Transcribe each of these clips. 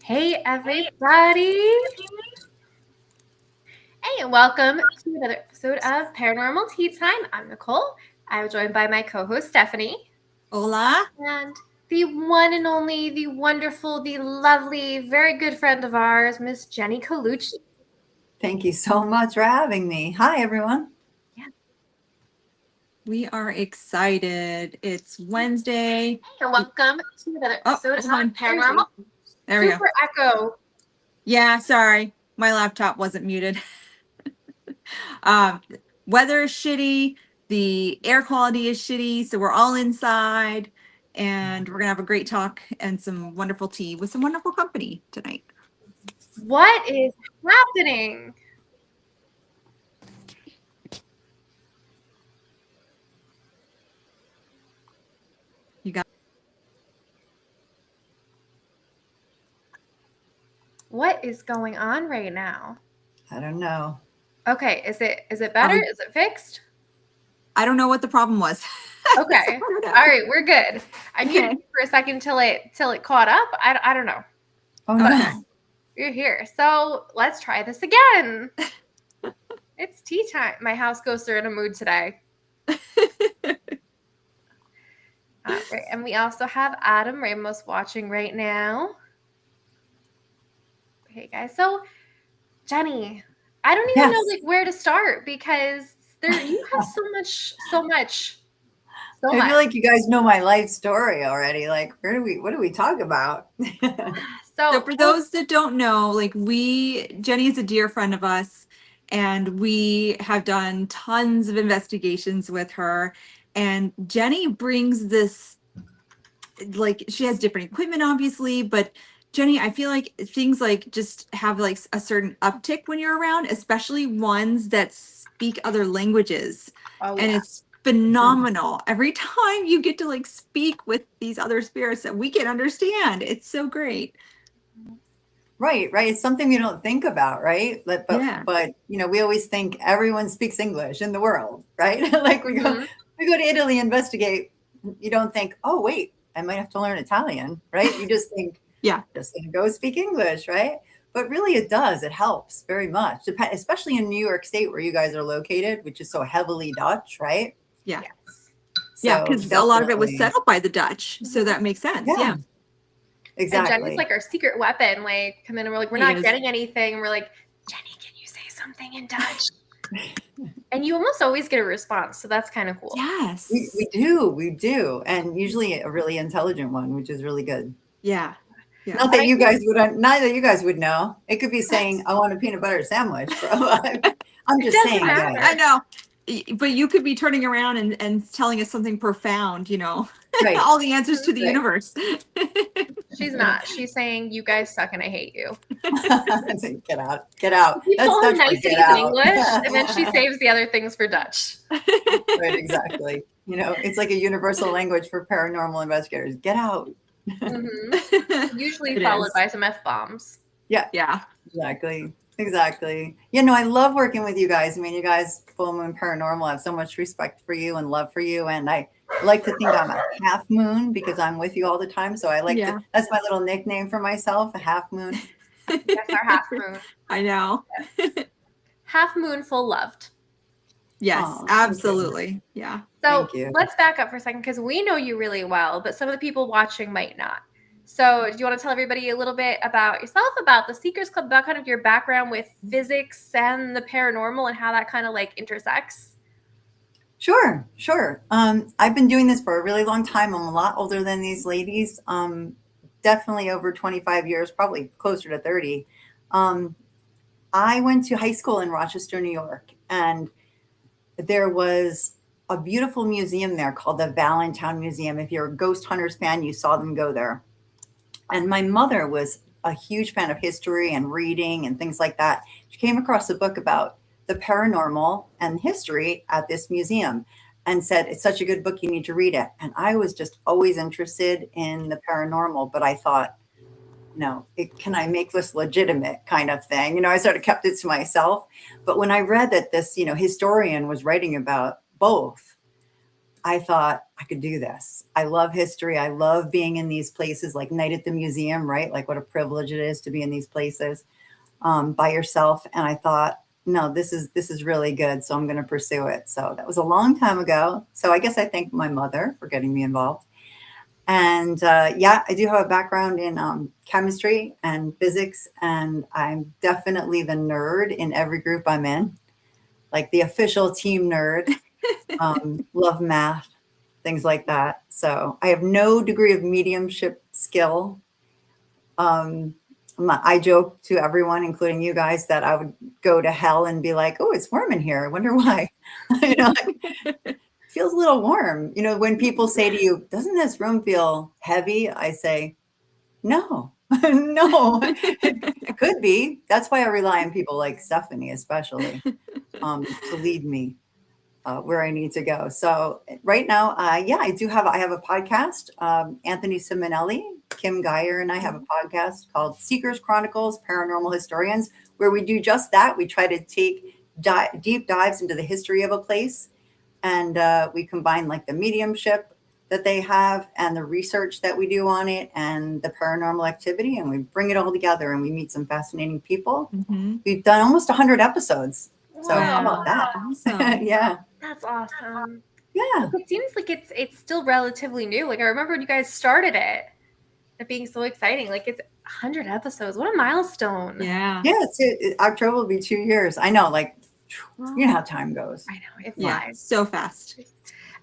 Hey, everybody. Hey, and welcome to another episode of Paranormal Tea Time. I'm Nicole. I'm joined by my co-host, Stephanie. Hola. And the one and only, the wonderful, the lovely, very good friend of ours, Miss Jennie Collucci. Thank you so much for having me. Hi, everyone. We are excited. It's Wednesday. And welcome to another episode of Paranormal. There we go. Super echo. Yeah, sorry. My laptop wasn't muted. Weather is shitty. The air quality is shitty. So we're all inside. And we're going to have a great talk and some wonderful tea with some wonderful company tonight. What is happening? You got What is going on right now? I don't know. Okay, is it better? Is it fixed? I don't know what the problem was. Okay. All right, we're good. I muted for a second till it caught up. I don't know. Oh no. You're here. So let's try this again. It's tea time. My house ghosts are in a mood today. Right. And we also have Adam Ramos watching right now. Hey guys. So Jennie, I don't even know where to start because you have so much. I feel like you guys know my life story already. Like, what do we talk about? So for those that don't know, Jennie is a dear friend of us, and we have done tons of investigations with her. And Jennie brings this, she has different equipment, obviously, but Jennie, I feel like things just have a certain uptick when you're around, especially ones that speak other languages. And it's phenomenal. Every time you get to speak with these other spirits that we can understand, it's so great. Right. It's something we don't think about, right? But we always think everyone speaks English in the world, right? we go to Italy, investigate. You don't think, oh wait, I might have to learn Italian, right? You just think, just gonna go speak English, right? But really, it does. It helps very much, especially in New York State where you guys are located, which is so heavily Dutch, right? Yeah. So because a lot of it was settled by the Dutch, so that makes sense. Yeah. Exactly. And Jennie's our secret weapon. Come in and we're we're not getting anything. And we're Jennie, can you say something in Dutch? And you almost always get a response, so that's kind of cool. Yes, we do, and usually a really intelligent one, which is really good. Yeah. Not that you guys would know. It could be saying, "I want a peanut butter sandwich," bro. I'm just saying that. I know, but you could be turning around and telling us something profound. Right. All the answers to the universe. She's not. She's saying, "You guys suck and I hate you." Get out. She told him niceties in English, and then she saves the other things for Dutch. Right, exactly. It's like a universal language for paranormal investigators. Get out. Usually followed by some F-bombs. Yeah. Exactly. I love working with you guys. I mean, you guys, Full Moon Paranormal, I have so much respect for you and love for you. And I like to think I'm a half moon because I'm with you all the time. So I like to, that's my little nickname for myself, a half moon. That's our half moon. I know. Half moon, full loved. Yes, absolutely. Yeah. So let's back up for a second because we know you really well, but some of the people watching might not. So do you want to tell everybody a little bit about yourself, about the Seekers Club, about kind of your background with physics and the paranormal and how that kind of intersects? Sure. I've been doing this for a really long time. I'm a lot older than these ladies. Definitely over 25 years, probably closer to 30. I went to high school in Rochester, New York, and there was a beautiful museum there called the Valentine Museum. If you're a Ghost Hunters fan, you saw them go there. And my mother was a huge fan of history and reading and things like that. She came across a book about the paranormal and history at this museum and said, it's such a good book, you need to read it. And I was just always interested in the paranormal, but I thought, can I make this legitimate kind of thing? I sort of kept it to myself. But when I read that this, historian was writing about both, I thought I could do this. I love history. I love being in these places, like Night at the Museum, right? Like what a privilege it is to be in these places by yourself. And I thought, no, this is really good. So I'm going to pursue it. So that was a long time ago. So I guess I thank my mother for getting me involved. And yeah, I do have a background in chemistry and physics, and I'm definitely the nerd in every group I'm in, like the official team nerd. Love math, things like that. So I have no degree of mediumship skill. I joke to everyone, including you guys, that I would go to hell and be like, "Oh, it's warm in here. I wonder why." You know, like, feels a little warm. You know, when people say to you, "Doesn't this room feel heavy?" I say, "No, no, it could be." That's why I rely on people like Stephanie, especially, to lead me where I need to go. So right now, yeah, I have a podcast. Anthony Simonelli, Kim Geyer, and I have a podcast called Seekers Chronicles, Paranormal Historians, where we do just that. We try to take deep dives into the history of a place, and we combine like the mediumship that they have and the research that we do on it and the paranormal activity, and we bring it all together and we meet some fascinating people. We've done almost 100 episodes. So how about that? Awesome. Yeah. That's awesome. Yeah. It seems like it's still relatively new. Like I remember when you guys started it being so exciting. Like it's 100 episodes. What a milestone. Yeah. Yeah. October will be 2 years. I know, like, you know how time goes. I know. It Yeah, flies. so fast.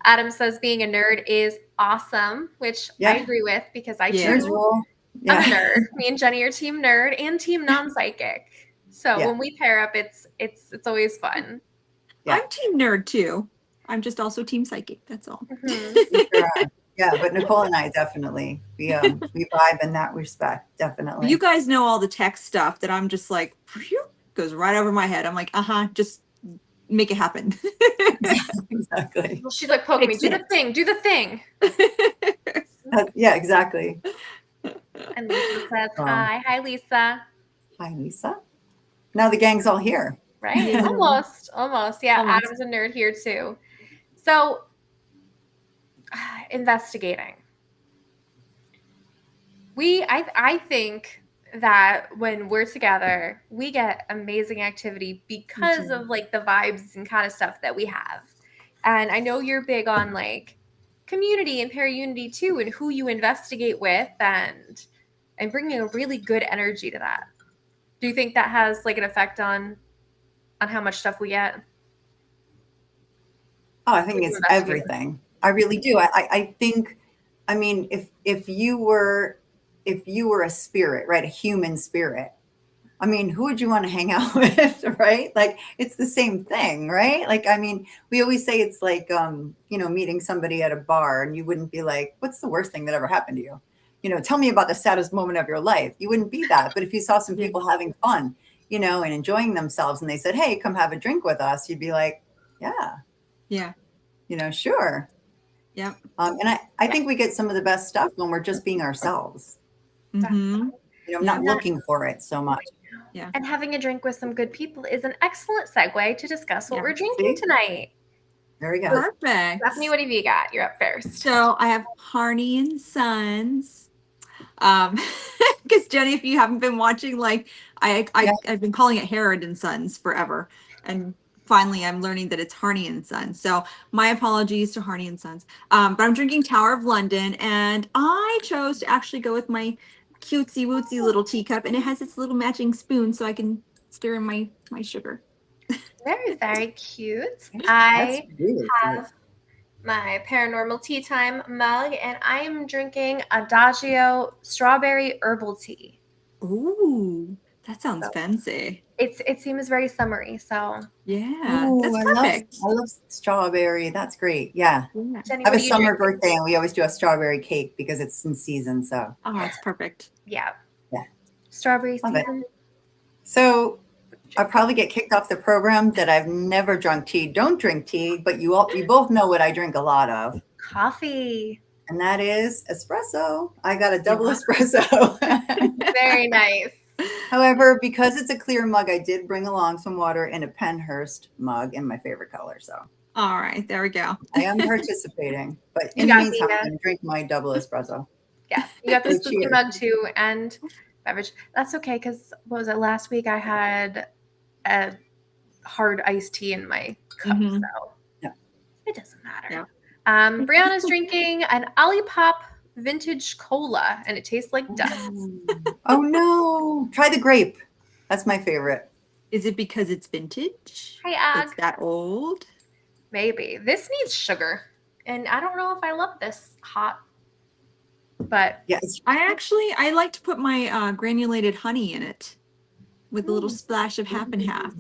Adam says being a nerd is awesome, which I agree with because I Yeah. too. I'm a nerd. Me and Jennie are team nerd and team non-psychic. So when we pair up, it's always fun. Yeah. I'm team nerd too. I'm just also team psychic. That's all. Yeah, but Nicole and I definitely we vibe in that respect. Definitely. You guys know all the tech stuff that I'm just like goes right over my head. I'm like, just make it happen. Exactly. Well, she's like poking me. Do the thing. Do the thing. Yeah, exactly. And Lisa says hi. Hi, Lisa. Hi, Lisa. Now the gang's all here. Right? Almost. Yeah, almost. Adam's a nerd here too. So, investigating. I think that when we're together, we get amazing activity because of like the vibes and kind of stuff that we have. And I know you're big on like community and para-unity too, and who you investigate with, and bringing a really good energy to that. Do you think that has like an effect on how much stuff we get? Oh, I think it's everything. I really do. I think, I mean, if you were a spirit, right, a human spirit, I mean, who would you want to hang out with, right? Like, it's the same thing, right? Like, I mean, we always say it's like, meeting somebody at a bar, and you wouldn't be like, what's the worst thing that ever happened to you? You know, tell me about the saddest moment of your life. You wouldn't be that. But if you saw some people having fun, and enjoying themselves, and they said, hey, come have a drink with us, you'd be like, yeah, sure. Yeah. And I think we get some of the best stuff when we're just being ourselves. Not looking for it so much. Yeah. And having a drink with some good people is an excellent segue to discuss what we're drinking tonight. There we go. Perfect. Stephanie, what have you got? You're up first. So I have Harney and Sons. Because Jennie, if you haven't been watching, like I've been calling it Herod and Sons forever, and finally I'm learning that it's Harney and Sons. So my apologies to Harney and Sons. But I'm drinking Tower of London, and I chose to actually go with my cutesy wootsy little teacup, and it has its little matching spoon, so I can stir in my sugar. Very, very cute. I have my Paranormal Tea Time mug, and I am drinking Adagio strawberry herbal tea. Ooh, that sounds fancy. It seems very summery, so yeah. Ooh, that's perfect. I love strawberry. That's great. Yeah. Jennie, I have a summer birthday, and we always do a strawberry cake because it's in season. So that's perfect. Yeah. Yeah. Strawberry season. So I probably get kicked off the program that I've never drunk tea. Don't drink tea, but you both know what I drink a lot of. Coffee. And that is espresso. I got a double espresso. Very nice. However, because it's a clear mug, I did bring along some water in a Penhurst mug in my favorite color. So All right, there we go. I am participating, but You in the got meantime, the, I'm going to drink my double espresso. yeah, you got the So spooky cheers. mug too, and beverage. That's okay, because what was it, last week I had a hard iced tea in my cup, Mhm. so Yeah. it doesn't matter. Yeah. Brianna's drinking an Olipop vintage cola, and it tastes like dust. Oh no! Try the grape. That's my favorite. Is it because it's vintage? Hi, It's Ag. that old? Maybe. This needs sugar, and I don't know if I love this hot, but Yes. I like to put my granulated honey in it with a little splash of half and half.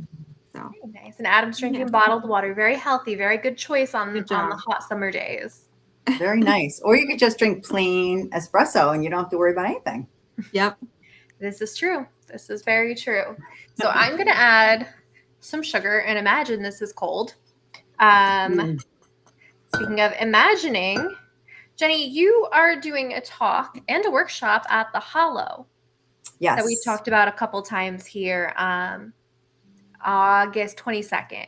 So very nice. And Adam's drinking Yeah. bottled water. Very healthy. Very good choice on Good the job. hot summer days. Very nice. Or you could just drink plain espresso and you don't have to worry about anything. Yep. This is true. This is very true. So I'm going to add some sugar and imagine this is cold. Speaking of imagining, Jennie, you are doing a talk and a workshop at the Hollow. Yes. That we've talked about a couple times here, August 22nd.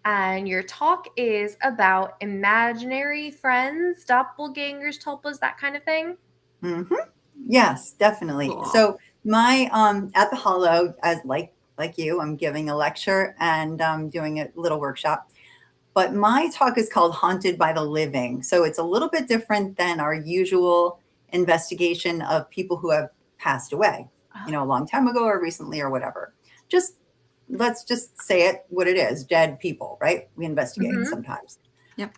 And your talk is about imaginary friends, doppelgangers, tulpas, that kind of thing. Mm-hmm. Yes, definitely. Cool. So my at the Hollow, as like you, I'm giving a lecture and doing a little workshop. But my talk is called Haunted by the Living. So it's a little bit different than our usual investigation of people who have passed away, you know, a long time ago or recently or whatever. Let's just say it what it is, dead people, right? We investigate sometimes. Yep.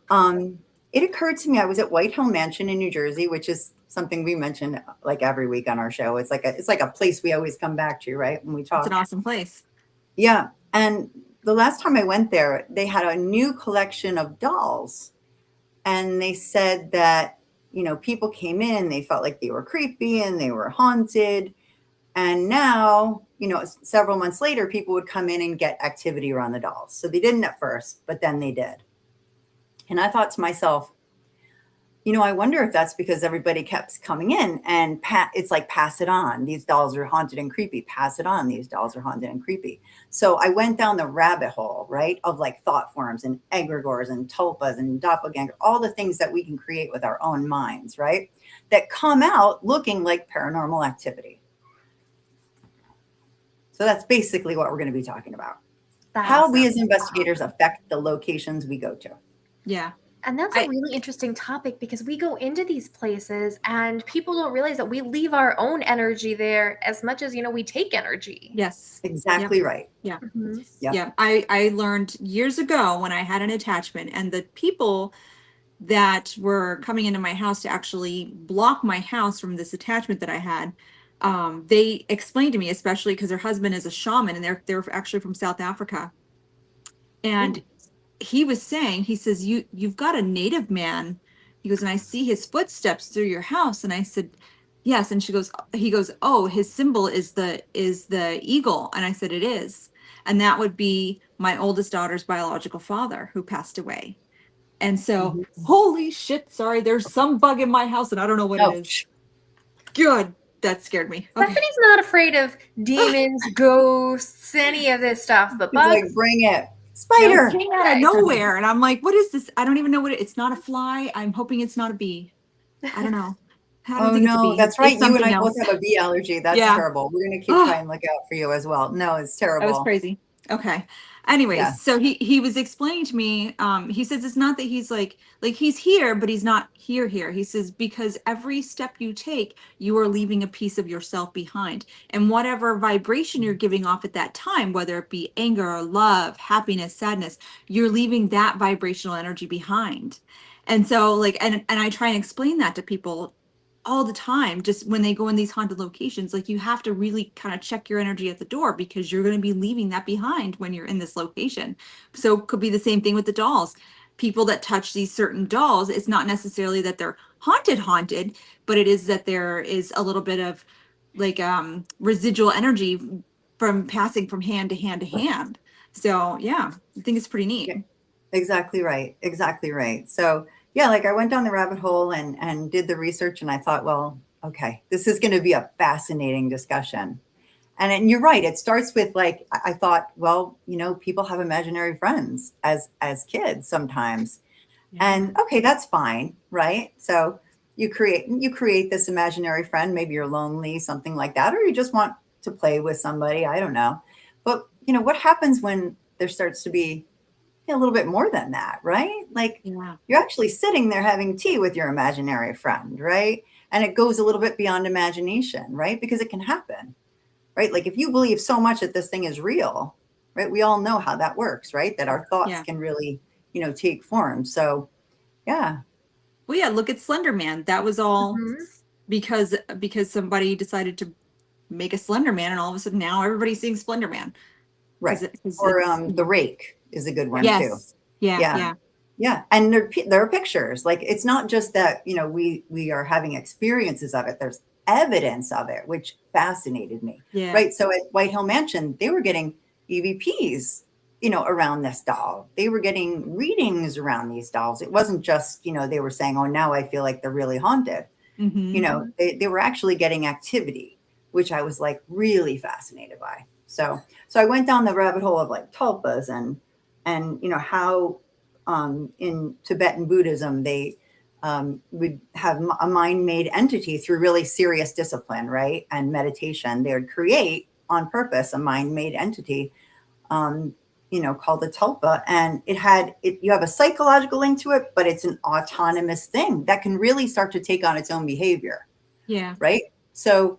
It occurred to me, I was at White Home Mansion in New Jersey, which is something we mention like every week on our show. It's like a place we always come back to, right? When we talk. It's an awesome place. Yeah. And the last time I went there, they had a new collection of dolls. And they said that, you know, people came in, they felt like they were creepy and they were haunted. And now, you know, several months later, people would come in and get activity around the dolls. So they didn't at first, but then they did. And I thought to myself, you know, I wonder if that's because everybody kept coming in and it's like, pass it on. These dolls are haunted and creepy. Pass it on. These dolls are haunted and creepy. So I went down the rabbit hole, right, of like thought forms and egregores and tulpas and doppelganger, all the things that we can create with our own minds, right, that come out looking like paranormal activity. So that's basically what we're going to be talking about. How we as investigators affect the locations we go to. Yeah. And that's a really interesting topic because we go into these places and people don't realize that we leave our own energy there as much as, you know, we take energy. Yes. Exactly right. Yeah. Mm-hmm. Yeah. I learned years ago when I had an attachment, and the people that were coming into my house to actually block my house from this attachment that I had, they explained to me, especially because their husband is a shaman and they're actually from South Africa. And he was saying, he says, you've got a native man. He goes, and I see his footsteps through your house. And I said, yes. And he goes, oh, his symbol is the eagle. And I said, it is. And that would be my oldest daughter's biological father who passed away. And so, holy shit, sorry, there's some bug in my house and I don't know what it is. Good. That scared me. Okay. Stephanie's not afraid of demons, ghosts, any of this stuff, but bugs. Like, bring it. Spider. It came out of nowhere. And I'm like, what is this? I don't even know what it's not a fly. I'm hoping it's not a bee. I don't know. Oh no, that's right. You and I both have a bee allergy. That's terrible. We're going to keep trying to look out for you as well. No, it's terrible. That was crazy. Okay. Anyways, so he was explaining to me, he says it's not that he's like he's here, but he's not here. He says, because every step you take, you are leaving a piece of yourself behind. And whatever vibration you're giving off at that time, whether it be anger or love, happiness, sadness, you're leaving that vibrational energy behind. And so like, and I try and explain that to people all the time, just when they go in these haunted locations, like you have to really kind of check your energy at the door because you're going to be leaving that behind when you're in this location. So it could be the same thing with the dolls. People that touch these certain dolls, it's not necessarily that they're haunted, but it is that there is a little bit of like residual energy from passing from hand to hand to hand. So yeah, I think it's pretty neat. Yeah, exactly right. Exactly right. So yeah, like I went down the rabbit hole and did the research and I thought, well, okay, this is going to be a fascinating discussion. And you're right. It starts with like, I thought, well, people have imaginary friends as kids sometimes. Yeah. And okay, that's fine, right? So you create this imaginary friend. Maybe you're lonely, something like that, or you just want to play with somebody. I don't know. But what happens when there starts to be a little bit more than that, right? Like you're actually sitting there having tea with your imaginary friend, right? And it goes a little bit beyond imagination, right? Because it can happen, right? Like if you believe so much that this thing is real, right? We all know how that works, right? That our thoughts can really, take form. So, yeah. Well, yeah, look at Slender Man. That was all Mhm. because somebody decided to make a Slender Man, and all of a sudden now everybody's seeing Slender Man. Right. Or The Rake is a good one too. Yes. Yeah. Yeah. And there are pictures. Like it's not just that, we are having experiences of it. There's evidence of it, which fascinated me. Yeah. Right. So at White Hill Mansion, they were getting EVPs, around this doll. They were getting readings around these dolls. It wasn't just, they were saying, oh, now I feel like they're really haunted. Mm-hmm. They were actually getting activity, which I was like really fascinated by. So I went down the rabbit hole of like tulpas and how in Tibetan Buddhism they would have a mind-made entity through really serious discipline, right? And meditation. They would create on purpose a mind-made entity, called a tulpa, and you have a psychological link to it, but it's an autonomous thing that can really start to take on its own behavior. Yeah. Right. So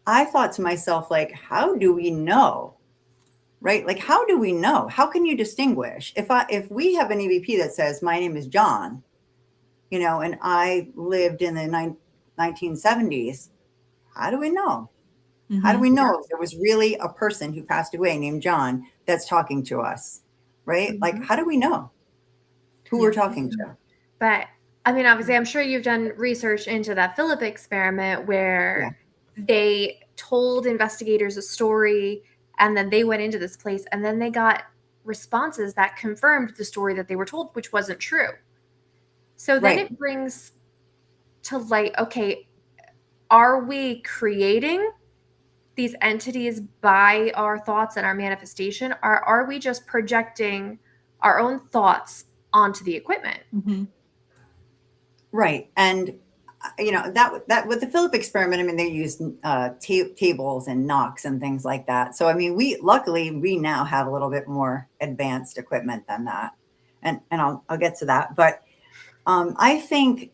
I thought to myself, like, how do we know? Right? Like, how do we know? How can you distinguish if we have an EVP that says my name is John, and I lived in the 1970s? How do we know? Mm-hmm. How do we know there was really a person who passed away named John that's talking to us? Right? Mm-hmm. Like, how do we know who we're talking to? But I mean, obviously, I'm sure you've done research into that Philip experiment where they told investigators a story and then they went into this place and then they got responses that confirmed the story that they were told, which wasn't true. So then it brings to light, okay, are we creating these entities by our thoughts and our manifestation, or are we just projecting our own thoughts onto the equipment? Mm-hmm. Right. And that with the Philip experiment, I mean, they used tables and knocks and things like that. So I mean, luckily we now have a little bit more advanced equipment than that, and I'll get to that. But I think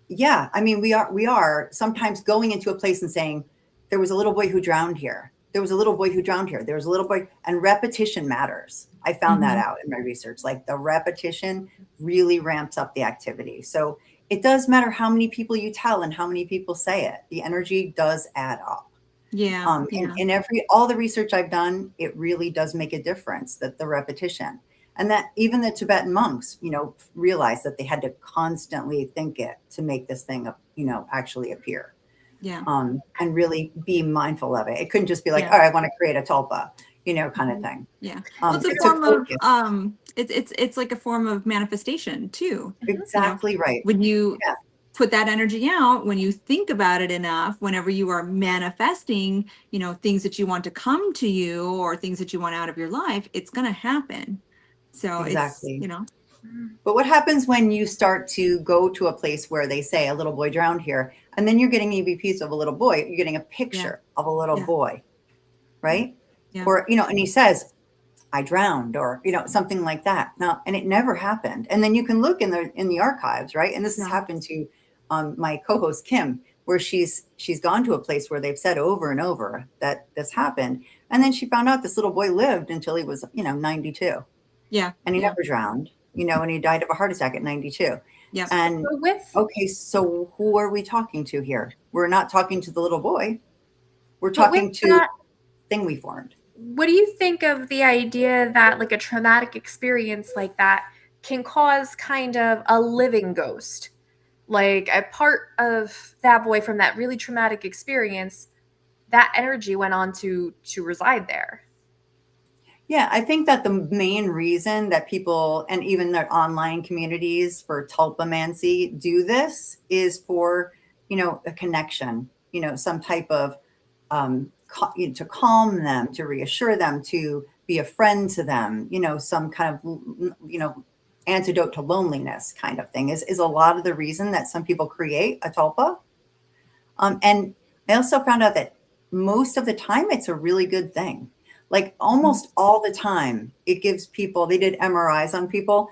yeah, I mean, we are sometimes going into a place and saying there was a little boy who drowned here. There was a little boy who drowned here. There was a little boy, and repetition matters. I found that out in my research. Like the repetition really ramps up the activity. So it does matter how many people you tell and how many people say it. The energy does add up. Yeah. In all the research I've done, it really does make a difference, that the repetition, and that even the Tibetan monks, realized that they had to constantly think it to make this thing, actually appear. Yeah. And really be mindful of it. It couldn't just be like, all right, I want to create a tulpa, kind of thing. Yeah. Well, it's a form of it's like a form of manifestation too. Exactly right. When you put that energy out, when you think about it enough, whenever you are manifesting, things that you want to come to you or things that you want out of your life, it's going to happen. So exactly. It's, But what happens when you start to go to a place where they say a little boy drowned here, and then you're getting EVPs of a little boy, you're getting a picture of a little boy, right? Yeah. Or, and he says, I drowned, or, something like that. Now, and it never happened. And then you can look in the archives, right? And this has happened to my co-host, Kim, where she's gone to a place where they've said over and over that this happened. And then she found out this little boy lived until he was, 92. Yeah. And he never drowned. And he died of a heart attack at 92. Yeah. And okay, so who are we talking to here? We're not talking to the little boy. We're talking to the thing we formed. What do you think of the idea that like a traumatic experience like that can cause kind of a living ghost? Like a part of that boy from that really traumatic experience, that energy went on to reside there. Yeah, I think that the main reason that people and even their online communities for tulpamancy do this is for, a connection, some type of to calm them, to reassure them, to be a friend to them, some kind of, antidote to loneliness kind of thing is a lot of the reason that some people create a tulpa. And I also found out that most of the time it's a really good thing. Like almost all the time, it gives people, they did MRIs on people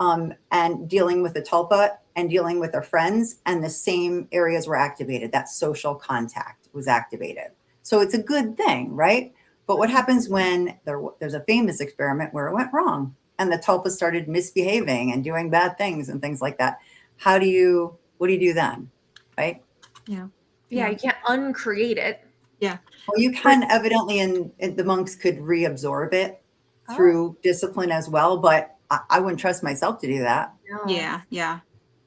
and dealing with the tulpa and dealing with their friends, and the same areas were activated. That social contact was activated. So it's a good thing, right? But what happens when there's a famous experiment where it went wrong and the tulpa started misbehaving and doing bad things and things like that? What do you do then? Right? Yeah, you can't uncreate it. Yeah. Well, you can evidently, and the monks could reabsorb it through discipline as well, but I wouldn't trust myself to do that. No. Yeah.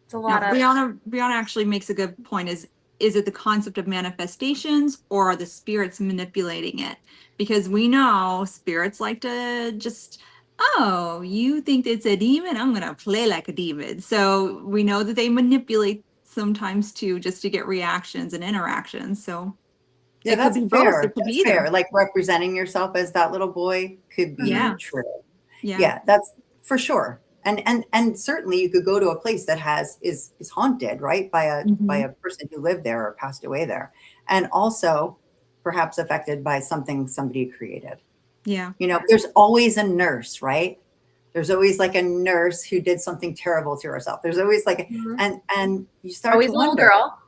It's a lot of. Brianna actually makes a good point. Is it the concept of manifestations, or are the spirits manipulating it? Because we know spirits like to just, oh, you think it's a demon? I'm going to play like a demon. So we know that they manipulate sometimes too, just to get reactions and interactions. So yeah, that's fair. It could be fair. either. Like representing yourself as that little boy could be true. Yeah, that's for sure. And certainly you could go to a place that is haunted, right, by a person who lived there or passed away there, and also perhaps affected by something somebody created. Yeah. There's always a nurse, right? There's always like a nurse who did something terrible to herself. There's always like, and you start always to a little wonder. girl.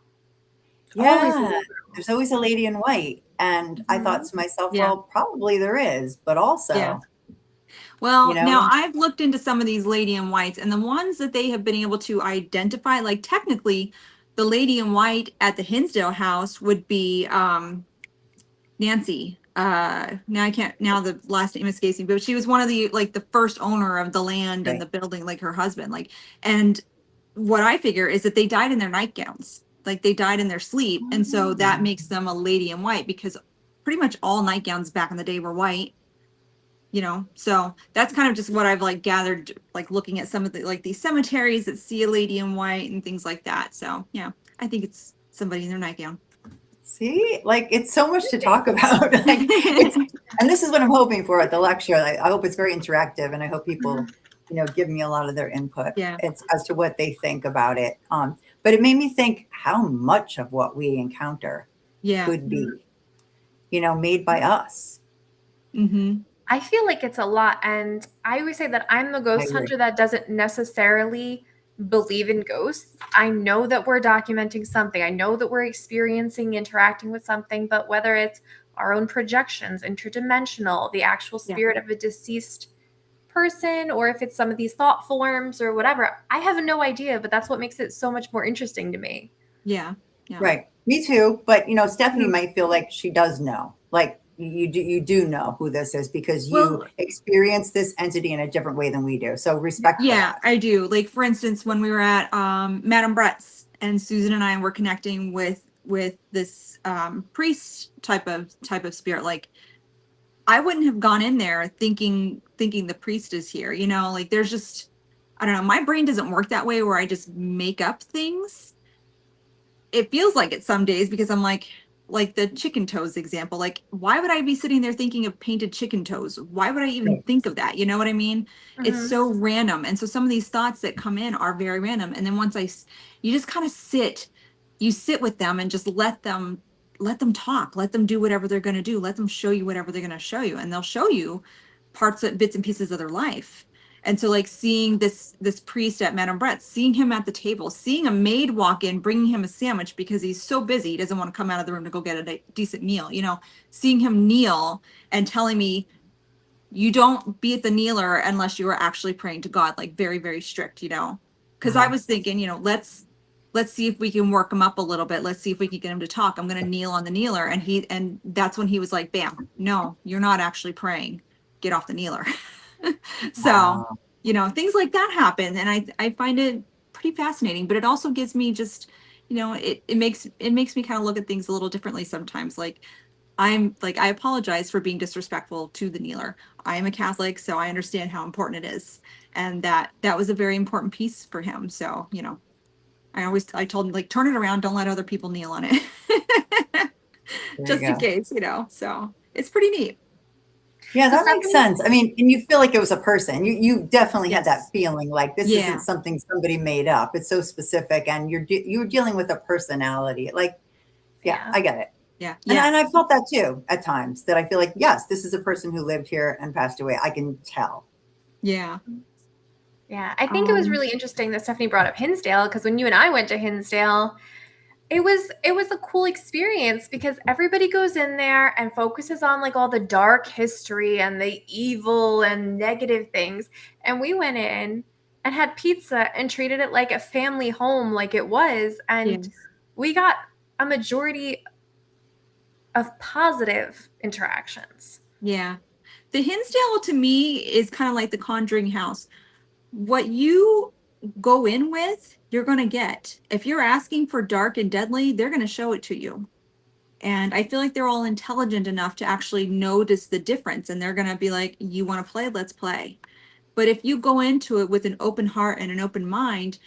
Yeah, there's always a lady in white. And I thought to myself, well, probably there is, but also. Well, now I've looked into some of these lady in whites, and the ones that they have been able to identify, like technically the lady in white at the Hinsdale house would be Nancy. Now the last name escapes me, but she was one of the first owner of the land and the building, like her husband. And what I figure is that they died in their nightgowns, like they died in their sleep. And so that makes them a lady in white, because pretty much all nightgowns back in the day were white. So that's kind of just what I've gathered, looking at some of these cemeteries that see a lady in white and things like that. So yeah, I think it's somebody in their nightgown. See, it's so much to talk about. And this is what I'm hoping for at the lecture. I hope it's very interactive, and I hope people, give me a lot of their input as to what they think about it. But it made me think how much of what we encounter could be, made by us. Mm-hmm. I feel like it's a lot. And I always say that I'm the ghost hunter that doesn't necessarily believe in ghosts. I know that we're documenting something. I know that we're experiencing, interacting with something, but whether it's our own projections, interdimensional, the actual spirit of a deceased person, or if it's some of these thought forms or whatever, I have no idea, but that's what makes it so much more interesting to me. Yeah. Right. Me too. But, Stephanie might feel like she does know. You do know who this is because you experience this entity in a different way than we do. So respect. Yeah, I do. For instance, when we were at Madame Brett's, and Susan and I were connecting with this priest type of spirit, I wouldn't have gone in there thinking the priest is here. There's just, I don't know, my brain doesn't work that way where I just make up things. It feels like it some days, because I'm like the chicken toes example, why would I be sitting there thinking of painted chicken toes? Why would I even think of that? You know what I mean? Mm-hmm. It's so random. And so some of these thoughts that come in are very random. And then once you just kind of sit with them and just let them talk, let them do whatever they're going to do. Let them show you whatever they're going to show you. And they'll show you bits and pieces of their life. And so seeing this priest at Madame Brett's, seeing him at the table, seeing a maid walk in, bringing him a sandwich because he's so busy, he doesn't want to come out of the room to go get a decent meal, seeing him kneel and telling me, you don't be at the kneeler unless you are actually praying to God, very, very strict, because I was thinking, let's see if we can work him up a little bit. Let's see if we can get him to talk. I'm going to kneel on the kneeler. And that's when he was like, bam, no, you're not actually praying. Get off the kneeler. So, things like that happen. And I find it pretty fascinating, but it also gives me just, it makes me kind of look at things a little differently sometimes. I apologize for being disrespectful to the kneeler. I am a Catholic, so I understand how important it is. And that was a very important piece for him. So, I told him, turn it around. Don't let other people kneel on it. just in case, you know. So it's pretty neat. Yeah, So that makes sense. I mean, and you feel like it was a person. You definitely had that Yes. feeling like this Yeah. isn't something somebody made up. It's so specific, and you're dealing with a personality. Like, yeah, I get it. Yeah. And, Yeah. and I felt that too at times, that I feel like, yes, this is a person who lived here and passed away. I can tell. Yeah. Yeah, I think it was really interesting that Stephanie brought up Hinsdale, because when you and I went to Hinsdale, it was a cool experience because everybody goes in there and focuses on like all the dark history and the evil and negative things. And we went in and had pizza and treated it like a family home, like it was. And Yes. we got a majority of positive interactions. Yeah. The Hinsdale to me is kind of like the Conjuring house. What you go in with, you're going to get. If you're asking for dark and deadly, they're going to show it to you. And I feel like they're all intelligent enough to actually notice the difference. And they're going to be like, you want to play? Let's play. But if you go into it with an open heart and an open mind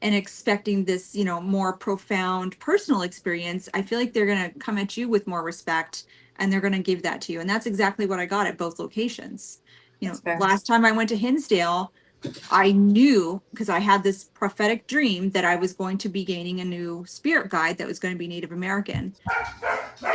and expecting this, you know, more profound personal experience, I feel like they're going to come at you with more respect and they're going to give that to you. And that's exactly what I got at both locations. You know, last time I went to Hinsdale, I knew because I had this prophetic dream that I was going to be gaining a new spirit guide that was going to be Native American.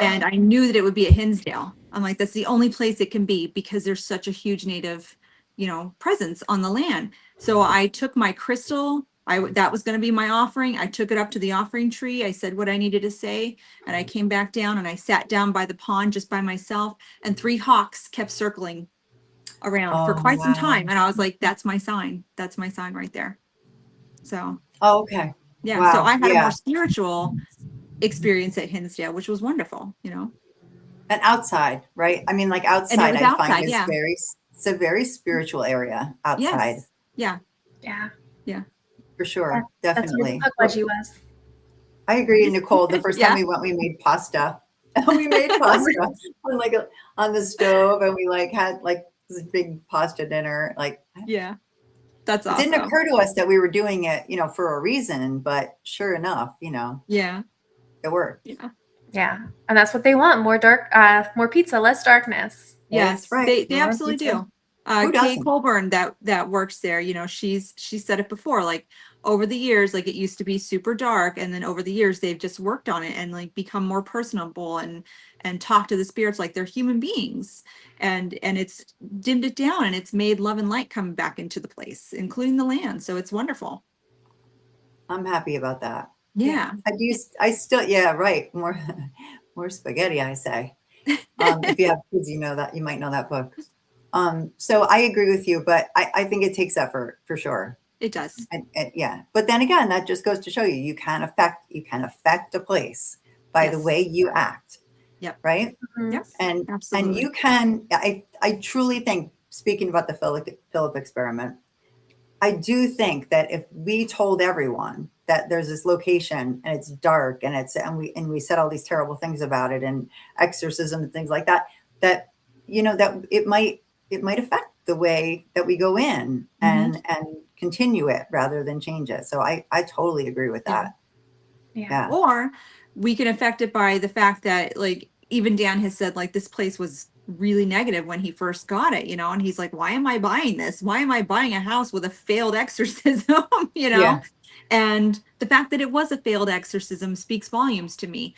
And I knew that it would be at Hinsdale. I'm like, that's the only place it can be because there's such a huge Native, you know, presence on the land. So I took my crystal. That was going to be my offering. I took it up to the offering tree. I said what I needed to say. And I came back down and I sat down by the pond just by myself. And 3 hawks kept circling around for quite some time. And I was like, that's my sign. That's my sign right there. So, okay. Yeah. Wow. So I had a more spiritual experience at Hinsdale, which was wonderful, you know. And outside, right? I mean, like outside, I find it's a very spiritual area outside. Yes. Yeah. Yeah. Yeah. For sure. Definitely. That's where was. I agree, Nicole. The first time we went, we made pasta. We made pasta on the stove, and we like had like this big pasta dinner. Like, yeah, that's awesome. It didn't occur to us that we were doing it, you know, for a reason, but sure enough, you know, it worked. Yeah, and that's what they want: more pizza, less darkness. Yes, that's right. They absolutely do. Kay Colburn that works there, you know, she said it before, like over the years, like it used to be super dark, and then over the years they've just worked on it and like become more personable and talk to the spirits like they're human beings, and it's dimmed it down and it's made love and light come back into the place, including the land. So it's wonderful. I'm happy about that. Yeah. I still, right. More spaghetti, I say. If you have kids, you know that, you might know that book. So I agree with you, but I think it takes effort for sure. It does. And yeah. But then again, that just goes to show you can affect a place by the way you act. Yep. Right. Mm-hmm. Yep. And absolutely. you can, I truly think, speaking about the Philip experiment, I do think that if we told everyone that there's this location and it's dark and we said all these terrible things about it and exorcism and things like that, you know, that it might affect the way that we go in and continue it rather than change it. So I totally agree with that. Yeah. Or we can affect it by the fact that, like, even Dan has said, like, this place was really negative when he first got it, you know, and he's like, why am I buying this? Why am I buying a house with a failed exorcism? You know? Yeah. And the fact that it was a failed exorcism speaks volumes to me.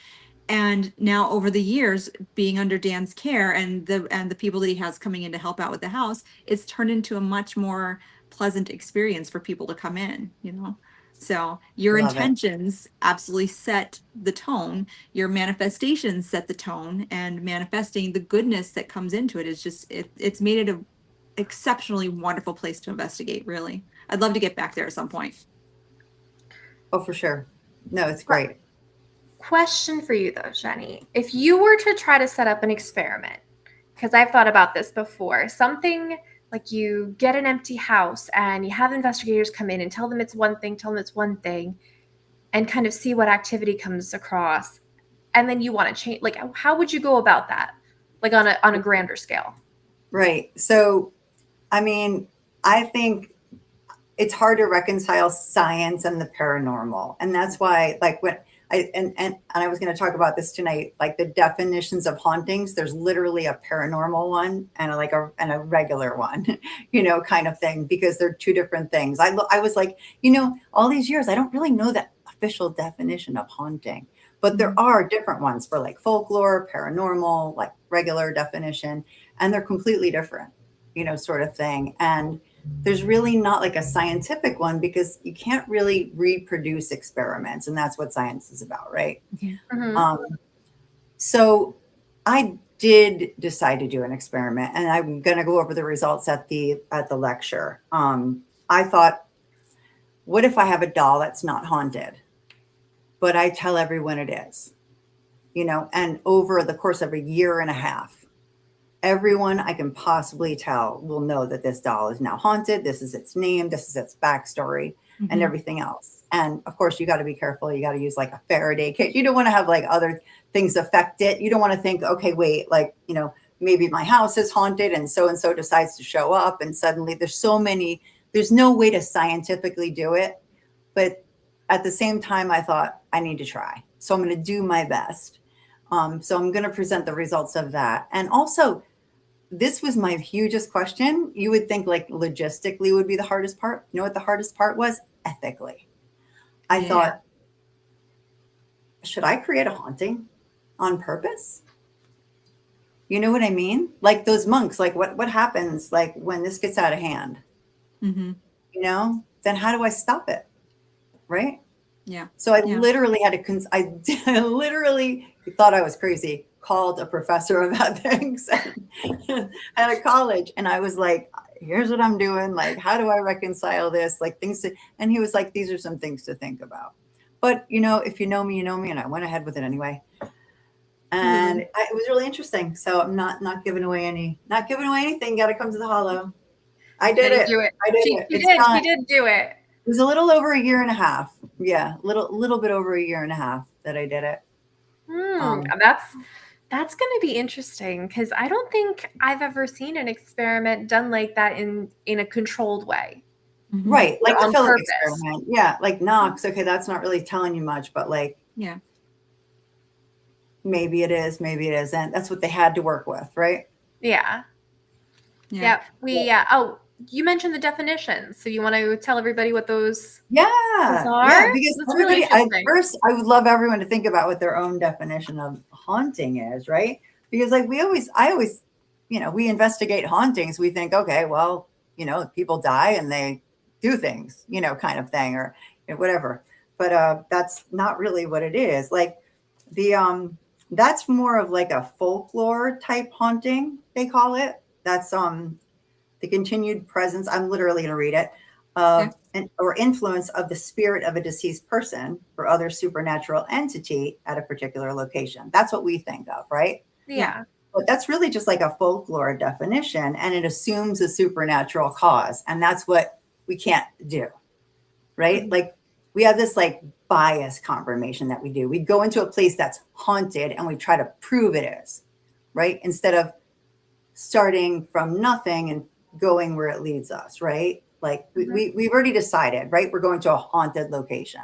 And now over the years, being under Dan's care and the people that he has coming in to help out with the house, it's turned into a much more pleasant experience for people to come in, you know? So your intentions absolutely set the tone, your manifestations set the tone, and manifesting the goodness that comes into it is just, it's made it a exceptionally wonderful place to investigate, really. I'd love to get back there at some point. Oh, for sure. No, it's great. Question for you though, Jennie. If you were to try to set up an experiment, because I've thought about this before, something like you get an empty house and you have investigators come in and tell them it's one thing, and kind of see what activity comes across, and then you want to change, like, how would you go about that? Like on a grander scale? Right. So, I mean, I think it's hard to reconcile science and the paranormal. And that's why, like, and I was going to talk about this tonight, like the definitions of hauntings. There's literally a paranormal one and a regular one, kind of thing, because they're two different things. I was like, all these years, I don't really know the official definition of haunting, but there are different ones for like folklore, paranormal, like regular definition, and they're completely different, sort of thing. And there's really not like a scientific one because you can't really reproduce experiments, and that's what science is about, right? Mm-hmm. So I did decide to do an experiment, and I'm going to go over the results at the lecture. I thought, what if I have a doll that's not haunted, but I tell everyone it is, and over the course of a year and a half, everyone I can possibly tell will know that this doll is now haunted. This is its name. This is its backstory, and everything else. And of course, you got to be careful. You got to use like a Faraday cage. You don't want to have like other things affect it. You don't want to think, okay, wait, like, maybe my house is haunted and so decides to show up. And suddenly there's no way to scientifically do it. But at the same time, I thought I need to try. So I'm going to do my best. So I'm going to present the results of that. And also, this was my hugest question. You would think like logistically would be the hardest part. You know what the hardest part was? Ethically. I thought, should I create a haunting on purpose? You know what I mean? Like those monks, like what happens like when this gets out of hand? Then how do I stop it? Right? Yeah. So I literally had to, I literally thought I was crazy, called a professor about things at a college. And I was like, here's what I'm doing. Like, how do I reconcile this? Like and he was like, these are some things to think about. But, if you know me, you know me. And I went ahead with it anyway. And it was really interesting. So I'm not giving away anything. Got to come to the hollow. I did it. I did it. She did do it. It was a little over a year and a half. Yeah, little bit over a year and a half that I did it. That's going to be interesting because I don't think I've ever seen an experiment done like that in a controlled way. Right, like the on Philip purpose. experiment. Yeah, like Knox. Okay, that's not really telling you much, but like, maybe it is, maybe it isn't. That's what they had to work with, right? Yeah. Oh, you mentioned the definitions. So you want to tell everybody what those are? Yeah, because That's everybody, really interesting. first, I would love everyone to think about what their own definition of haunting is, right? Because like I always, we investigate hauntings. We think, okay, well, people die and they do things, kind of thing, or whatever. But that's not really what it is. Like that's more of like a folklore type haunting, they call it. That's the continued presence, I'm literally going to read it, or influence of the spirit of a deceased person or other supernatural entity at a particular location. That's what we think of, right? Yeah. But that's really just like a folklore definition, and it assumes a supernatural cause. And that's what we can't do, right? Like we have this like bias confirmation that we do. We go into a place that's haunted and we try to prove it is, right? Instead of starting from nothing and going where it leads us, right? Like we've already decided, right? We're going to a haunted location,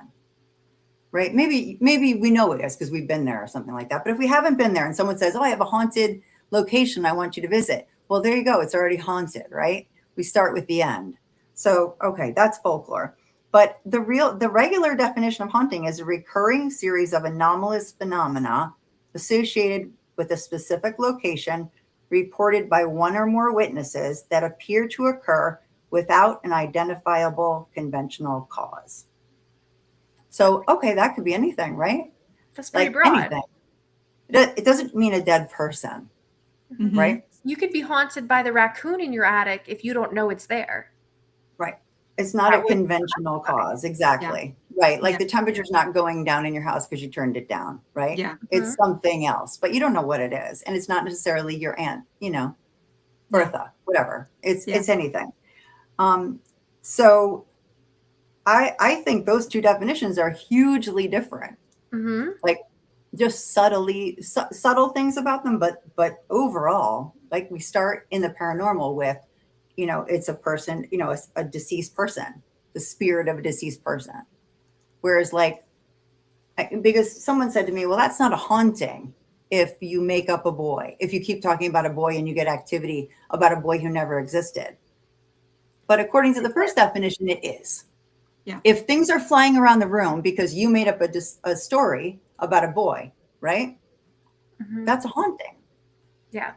right? Maybe we know it is because we've been there or something like that. But if we haven't been there and someone says, oh, I have a haunted location I want you to visit. Well, there you go. It's already haunted, right? We start with the end. So, okay, that's folklore. But the regular definition of haunting is a recurring series of anomalous phenomena associated with a specific location reported by one or more witnesses that appear to occur without an identifiable conventional cause. So, okay, that could be anything, right? That's pretty broad. Anything. It doesn't mean a dead person, right? You could be haunted by the raccoon in your attic if you don't know it's there. Right. It's not a conventional cause. Exactly. Yeah. Right. Like the temperature's not going down in your house because you turned it down. Right. Yeah. It's something else, but you don't know what it is. And it's not necessarily your aunt, Bertha, whatever. It's anything. So I think those two definitions are hugely different. Like just subtle things about them, but overall, like we start in the paranormal with, it's a person, it's a deceased person, the spirit of a deceased person. Whereas like because someone said to me, well, that's not a haunting if you make up a boy, if you keep talking about a boy and you get activity about a boy who never existed. But according to the first definition, it is. Yeah. If things are flying around the room because you made up a story about a boy, right? Mm-hmm. That's a haunting. Yeah.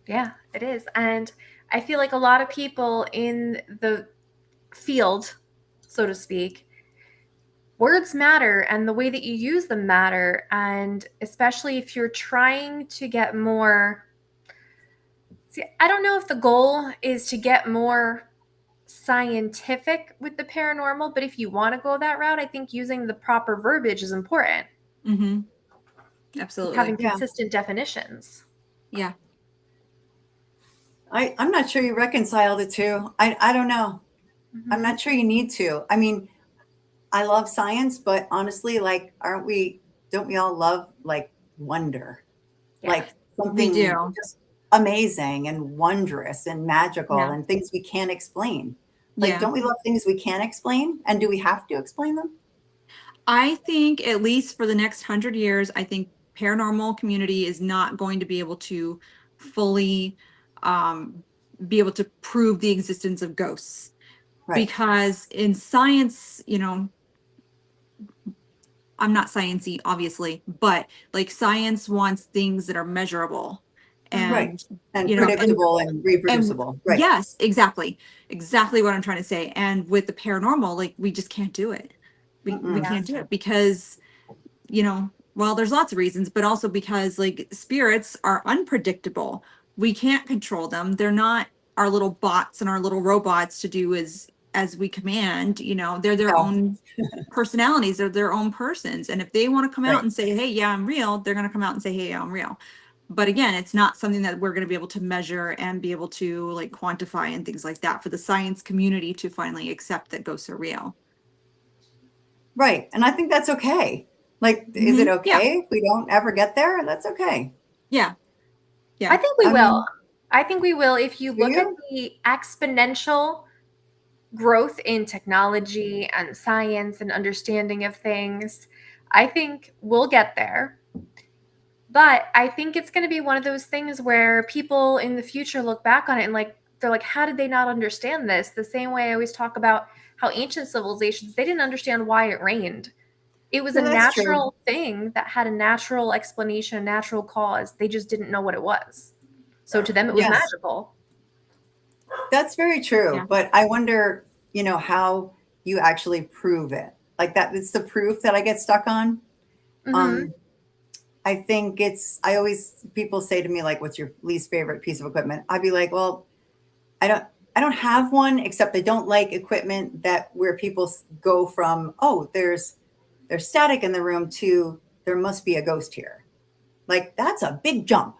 Yeah, it is. And I feel like a lot of people in the field, so to speak, words matter and the way that you use them matter. And especially if you're trying to get more, see, I don't know if the goal is to get more scientific with the paranormal, but if you want to go that route, I think using the proper verbiage is important. Mm-hmm. Absolutely. Having consistent definitions. Yeah. I'm not sure you reconcile the two. I don't know. Mm-hmm. I'm not sure you need to. I mean, I love science, but honestly, like, don't we all love like wonder? Yeah. Like something We do. just amazing and wondrous and magical and things we can't explain. Like, don't we love things we can't explain? And do we have to explain them? I think at least for the next 100 years, I think paranormal community is not going to be able to fully be able to prove the existence of ghosts. Right. Because in science, you know, I'm not sciencey, obviously, but like science wants things that are measurable and, right. And you know, predictable and reproducible. Right. Yes, exactly what I'm trying to say. And with the paranormal, like we just can't do it. We can't do it because, you know, well, there's lots of reasons, but also because like spirits are unpredictable. We can't control them. They're not our little bots and our little robots to do as we command. You know, they're their own personalities. They're their own persons. And if they want to come out and say, hey, yeah, I'm real, they're going to come out and say, hey, yeah, I'm real. But again, it's not something that we're going to be able to measure and be able to like quantify and things like that for the science community to finally accept that ghosts are real. Right. And I think that's okay. Like, is it okay if we don't ever get there? That's okay. Yeah. Yeah. I think we will. I think we will if you look at the exponential growth in technology and science and understanding of things. I think we'll get there. But I think it's going to be one of those things where people in the future look back on it and like they're like, how did they not understand this? The same way I always talk about how ancient civilizations, they didn't understand why it rained. It was a natural thing that had a natural explanation, a natural cause. They just didn't know what it was. So to them, it was magical. That's very true. Yeah. But I wonder, you know, how you actually prove it. Like that, it's the proof that I get stuck on. Mm-hmm. I think people say to me, like, what's your least favorite piece of equipment? I'd be like, well, I don't have one, except I don't like equipment where people go from, oh, there's static in the room to there must be a ghost here. Like, that's a big jump.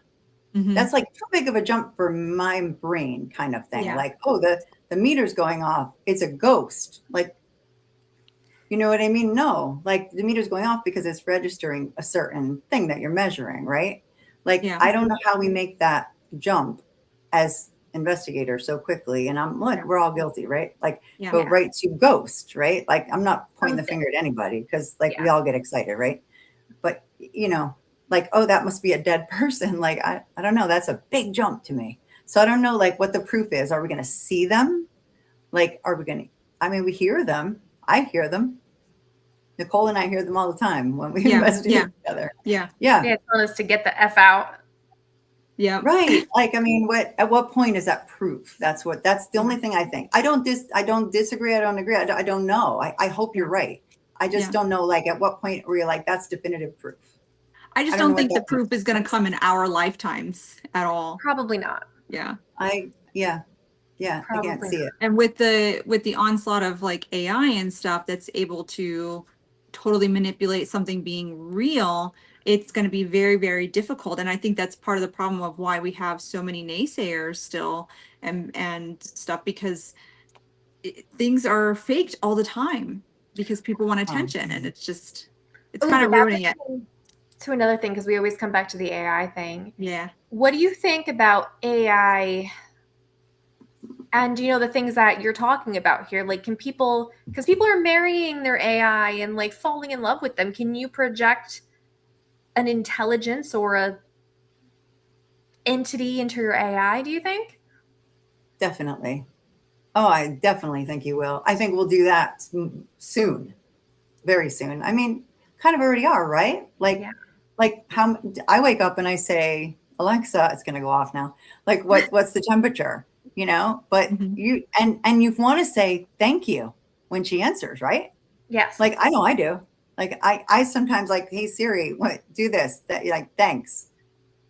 Mm-hmm. That's like too big of a jump for my brain kind of thing. Yeah. Like, oh, the meter's going off. It's a ghost. Like, you know what I mean? No, like the meter's going off because it's registering a certain thing that you're measuring, right? Like, I don't know how we make that jump as investigators so quickly. And I'm like, we're all guilty, right? Like, go right to ghost, right? Like, I'm not pointing the finger at anybody because like we all get excited, right? But, you know, like, oh, that must be a dead person. Like, I don't know. That's a big jump to me. So I don't know, like, what the proof is. Are we going to see them? Like, we hear them. I hear them. Nicole and I hear them all the time when we investigate together. Yeah. They're telling us to get the F out. Yeah. Right. Like, I mean, at what point is that proof? That's the only thing I think. I don't disagree. I don't agree. I don't know. I hope you're right. I just don't know, like, at what point were you like, that's definitive proof. I just don't think the proof is going to come in our lifetimes at all. Probably not. Yeah. I can't see it. And with the onslaught of like AI and stuff that's able to totally manipulate something being real, it's going to be very, very difficult. And I think that's part of the problem of why we have so many naysayers still and stuff, because things are faked all the time because people want attention, and it's kind of ruining it. To another thing, because we always come back to the AI thing. Yeah. What do you think about AI And you know, the things that you're talking about here, like, can people, because people are marrying their AI and like falling in love with them, can you project an intelligence or a entity into your AI, do you think? Definitely. Oh, I definitely think you will. I think we'll do that soon, very soon. I mean, kind of already are, right? Yeah. Like how I wake up and I say, Alexa, it's going to go off now. Like, what's the temperature? You know, but Mhm. you want to say thank you when she answers, right? Yes. Like, I know I do. Like, I sometimes like, hey Siri, what, do this, that, like, thanks.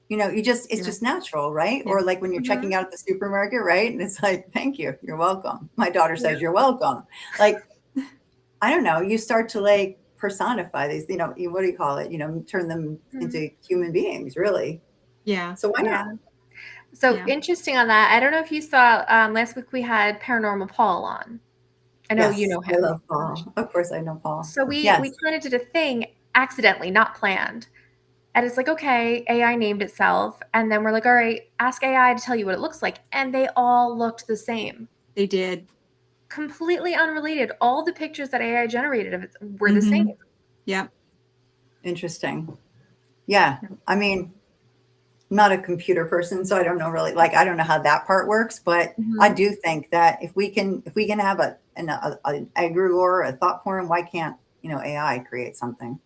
You know, it's Yeah. just natural, right? Yeah. Or like when you're checking out at the supermarket, right? And it's like, thank you, you're welcome. My daughter says, you're welcome. Like, I don't know, you start to like personify these, you know, what do you call it? You know, turn them into human beings, really. Yeah. So why not? So Yeah. interesting on that. I don't know if you saw last week we had Paranormal Paul on. I know you Yes, know I him. love Paul. Of course I know Paul. So we Yes. kind of did a thing accidentally, not planned. And it's like, okay, AI named itself. And then we're like, all right, ask AI to tell you what it looks like. And they all looked the same. They did. Completely unrelated. All the pictures that AI generated of it were the same. Yeah. Interesting. Yeah. I mean, I'm not a computer person, so I don't know really, like, I don't know how that part works, but I do think that if we can have an egregore, a thought form, why can't, you know, AI create something?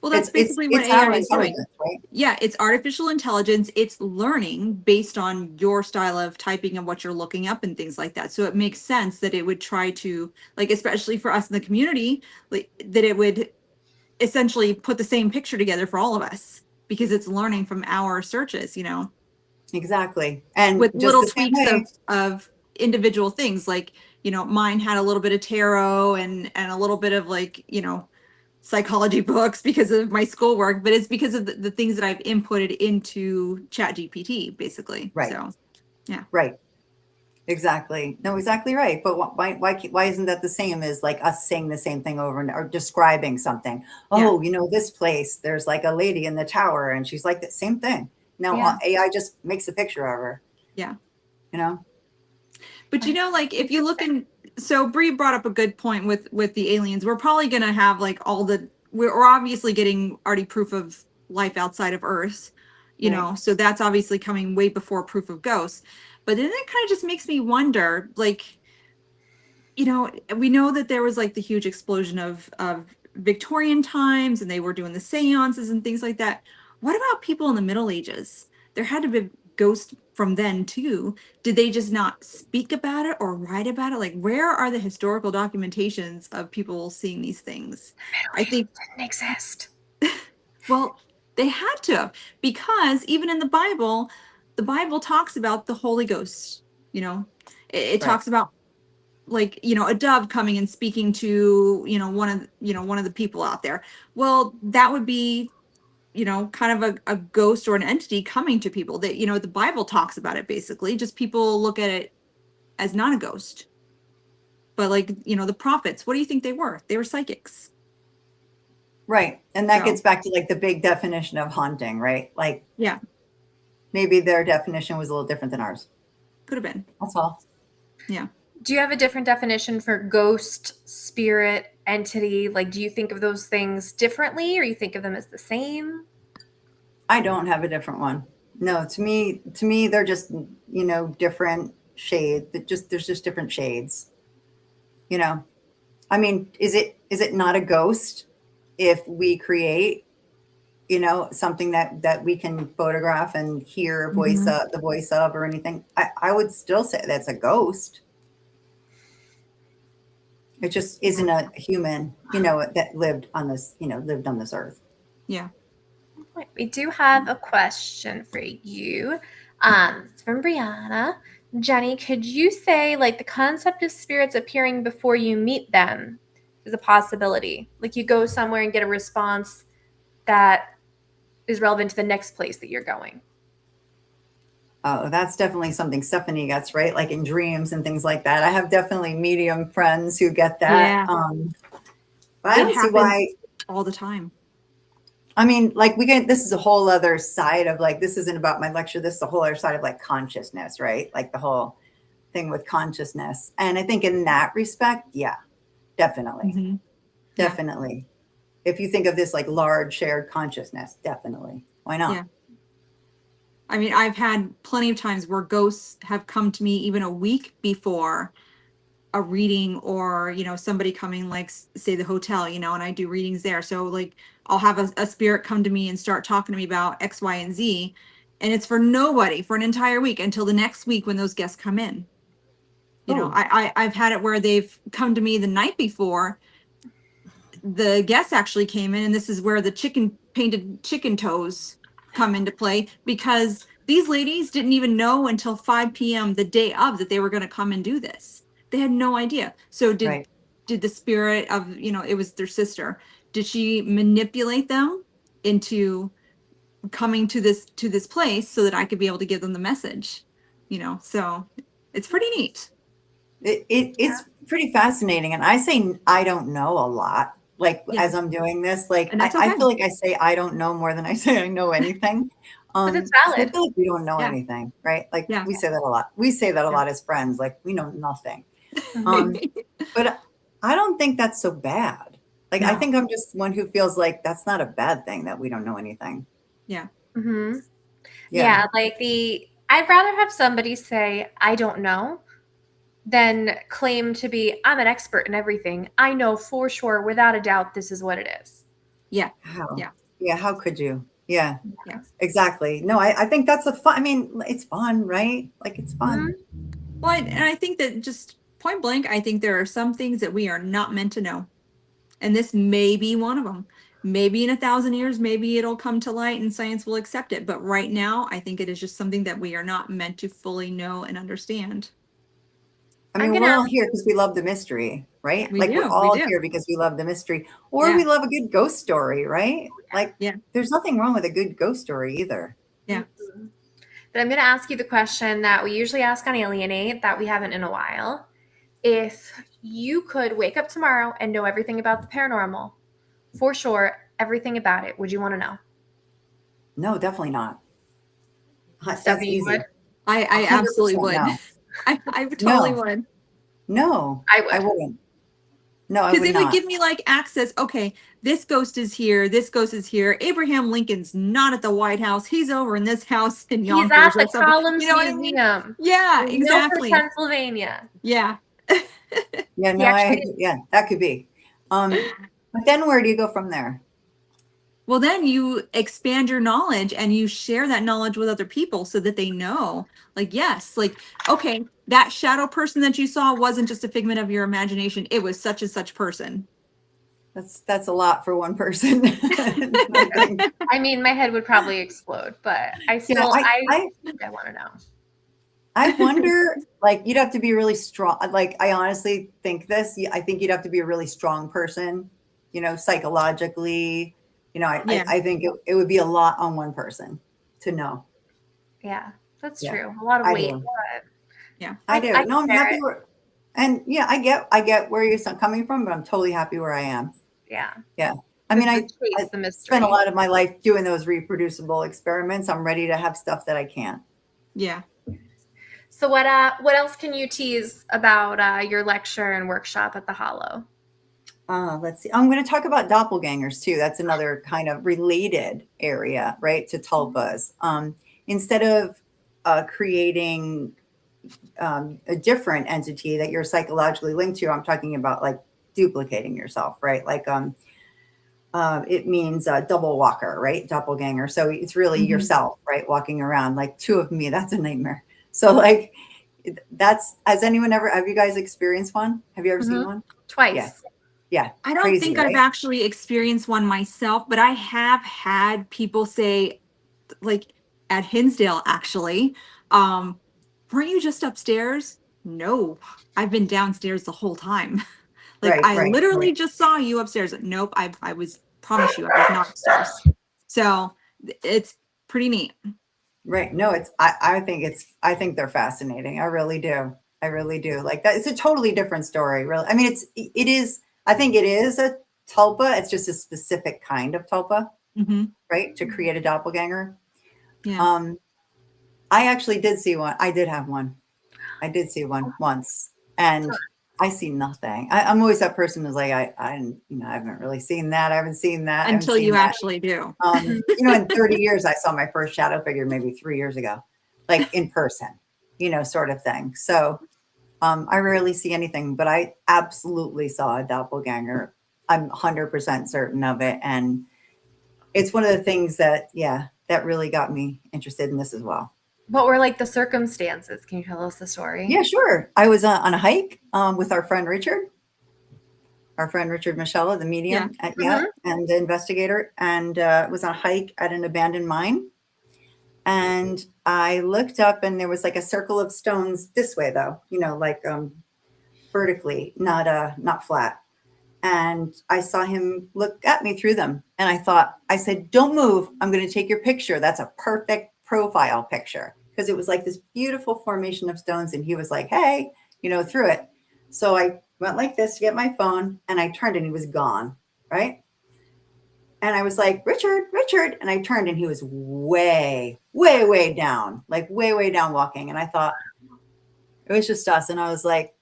Well, that's basically what It's our AI is doing. intelligence, right? Yeah, it's artificial intelligence. It's learning based on your style of typing and what you're looking up and things like that. So it makes sense that it would try to, like, especially for us in the community, like, that it would essentially put the same picture together for all of us because it's learning from our searches, you know, Exactly. And with just little the same tweaks way, of individual things. Like, you know, mine had a little bit of tarot and a little bit of, like, you know, psychology books because of my schoolwork, but it's because of the things that I've inputted into Chat GPT, basically. right, So yeah. right. Exactly. No, exactly right. But why isn't that the same as like us saying the same thing over and or describing something? Yeah. Oh, you know, this place, there's like a lady in the tower and she's like the same thing. Now Yeah. AI just makes a picture of her, Yeah. you know? But you know, like, if you look in, so Bree brought up a good point with the aliens. We're probably gonna have like all the, we're obviously getting already proof of life outside of Earth, you Right. know, so that's obviously coming way before proof of ghosts. But then it kind of just makes me wonder, like, you know, we know that there was like the huge explosion of Victorian times and they were doing the seances and things like that. What about people in the Middle Ages? There had to be ghosts from then too. Did they just not speak about it or write about it? Like, where are the historical documentations of people seeing these things? I think, Didn't exist. well, they had to, because even in the Bible talks about the Holy Ghost, you know, it Right. talks about, like, you know, a dove coming and speaking to, you know, one of the people out there. Well, that would be, you know, kind of a ghost or an entity coming to people that, you know, the Bible talks about it, basically. Just people look at it as not a ghost. But, like, you know, the prophets, what do you think they were? They were psychics. Right. And that So gets back to like the big definition of haunting, right? Like yeah, maybe their definition was a little different than ours. could have been. That's all. Yeah. Do you have a different definition for ghost, spirit, entity? Like, do you think of those things differently or you think of them as the same? I don't have a different one. No, to me, they're just, you know, different shade. There's just different shades, you know? I mean, is it not a ghost if we create, you know, something that we can photograph and hear a voice Mhm. the voice of or anything? I would still say that's a ghost. It just isn't a human, you know, that lived on this, you know, lived on this earth. Yeah. We do have a question for you. It's from Brianna. Jenny, could you say, like, the concept of spirits appearing before you meet them is a possibility? Like, you go somewhere and get a response that is relevant to the next place that you're going. Oh, that's definitely something Stephanie gets, right? Like in dreams and things like that. I have definitely medium friends who get that. Yeah. But I It don't see happens why. all the time. I mean, like this is a whole other side of like, this isn't about my lecture. This is a whole other side of like consciousness, right? Like the whole, thing with consciousness. And I think in that respect, yeah, definitely. Mhm. Definitely. If you think of this like large shared consciousness, definitely. Why not? Yeah. I mean, I've had plenty of times where ghosts have come to me even a week before a reading, or, you know, somebody coming, like say the hotel, you know, and I do readings there. So like I'll have a spirit come to me and start talking to me about X, Y, and Z. And it's for nobody for an entire week until the next week when those guests come in. You know, Oh. I've had it where they've come to me the night before the guests actually came in, and this is where the painted chicken toes come into play, because these ladies didn't even know until 5 p.m. the day of that they were going to come and do this. They had no idea. So Right. did the spirit of, you know, it was their sister, did she manipulate them into coming to this place so that I could be able to give them the message, you know? So it's pretty neat. It's pretty fascinating. And I say I don't know a lot. Like Yeah. as I'm doing this, like And that's I okay. feel like I say I don't know more than I say I know anything. But it's 'Cause I valid. feel like we don't know Yeah. anything, right? Like Yeah. we say that a lot. We say that a Yeah. lot as friends, like we know nothing. Mhm. But I don't think that's so bad. Like I No. think I'm just one who feels like that's not a bad thing that we don't know anything. Yeah. Mm-hmm. Yeah. Yeah, like I'd rather have somebody say, I don't know, than claim to be, I'm an expert in everything. I know for sure, without a doubt, this is what it is. Yeah. How? Yeah. Yeah. How could you? Yeah. Yeah. Exactly. No, I think that's a fun. I mean, it's fun, right? Like it's fun. Well, and I think that just point blank, I think there are some things that we are not meant to know. And this may be one of them. Maybe in 1,000 years, maybe it'll come to light and science will accept it. But right now, I think it is just something that we are not meant to fully know and understand. I I'm mean, gonna we're all ask, here because we love the mystery, right? We Like we're do. We all do. here because we love the mystery, or Yeah. we love a good ghost story, right? Like Yeah. there's nothing wrong with a good ghost story either. Yeah. but I'm gonna ask you the question that we usually ask on Alienate that we haven't in a while. If you could wake up tomorrow and know everything about the paranormal, for sure, everything about it, would you want to know? No, definitely not. That's Stephanie, you easy. would? I absolutely 100% would. no. I totally No, would. no, I I would. wouldn't. No, I Because would it would not. give me like access. Okay, this ghost is here. This ghost is here. Abraham Lincoln's not at the White House. He's over in this house in He's Yonkers at or the something. Columns You know what I mean? Museum Yeah, in Milford, exactly. Pennsylvania. Yeah. Yeah, He no, actually, yeah, that could be. But then where do you go from there? Well, then you expand your knowledge and you share that knowledge with other people so that they know, like, yes, like, okay, that shadow person that you saw wasn't just a figment of your imagination. It was such and such person. That's a lot for one person. I think. I mean, my head would probably explode, but I Yeah, still, I I want to know. I wonder, like, you'd have to be really strong. Like, I honestly think this. I think you'd have to be a really strong person, you know, psychologically. You know, Yeah. I think it would be a lot on one person to know. Yeah, that's Yeah, true. A lot of I weight, do. but Yeah. I I do. can No, I'm share happy it. where, and yeah, I get where you're coming from, but I'm totally happy where I am. Yeah, Yeah. I mean, because the I chase, the spent a mystery. lot of my life doing those reproducible experiments. I'm ready to have stuff that I can't. Yeah. So what else can you tease about your lecture and workshop at the Hollow? Let's see. I'm going to talk about doppelgangers too. That's another kind of related area, right, to tulpas. Instead of creating a different entity that you're psychologically linked to, I'm talking about like duplicating yourself, right? Like it means double walker, right? Doppelganger. So it's really Mhm. yourself, right? Walking around like two of me. That's a nightmare. So like has anyone ever, have you guys experienced one? Have you ever seen one? Yeah. Twice. Yeah. I don't Crazy, think I've right? actually experienced one myself, but I have had people say, like at Hinsdale, actually, weren't you just upstairs? No, I've been downstairs the whole time. Like Right, I right, literally right. just saw you upstairs. Nope, I was promise you I was not upstairs. So it's pretty neat. Right. No, I think they're fascinating. I really do. I really do. Like that. It's a totally different story. Really. I mean, it is, I think it is a tulpa. It's just a specific kind of tulpa, Hmm. right? To create a doppelganger. Yeah. Um, I actually did see one. I did have one. I did see one once, and I see nothing. I'm always that person who's like, I haven't really seen that. I haven't seen that. Until you that. actually do. In 30 years, I saw my first shadow figure maybe 3 years ago, like in person, sort of thing. So I rarely see anything, but I absolutely saw a doppelganger. I'm 100% certain of it. And it's one of the things that really got me interested in this as well. What were like the circumstances? Can you tell us the story? Yeah, sure. I was on a hike with our friend Richard Michella, the medium and the investigator, and was on a hike at an abandoned mine. And I looked up, and there was like a circle of stones this way, though, like vertically, not flat. And I saw him look at me through them. And I said, don't move. I'm going to take your picture. That's a perfect profile picture. Because it was like this beautiful formation of stones. And he was like, hey, through it. So I went like this to get my phone, and I turned, and he was gone. Right. And I was like, Richard. And I turned, and he was way, way, way down, like way, way down walking. And I thought it was just us. And I was like,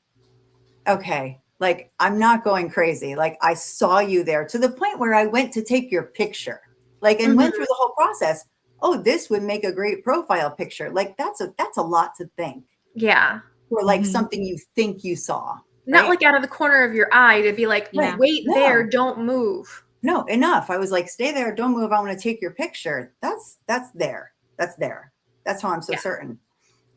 okay, like, I'm not going crazy. Like, I saw you there, to the point where I went to take your picture, like, and went through the whole process. Oh, this would make a great profile picture. Like, that's a lot to think. Yeah. Or like something you think you saw. Not like out of the corner of your eye to be like, wait there, don't move. No, enough. I was like, stay there, don't move. I want to take your picture. That's there. That's there. That's how I'm so certain.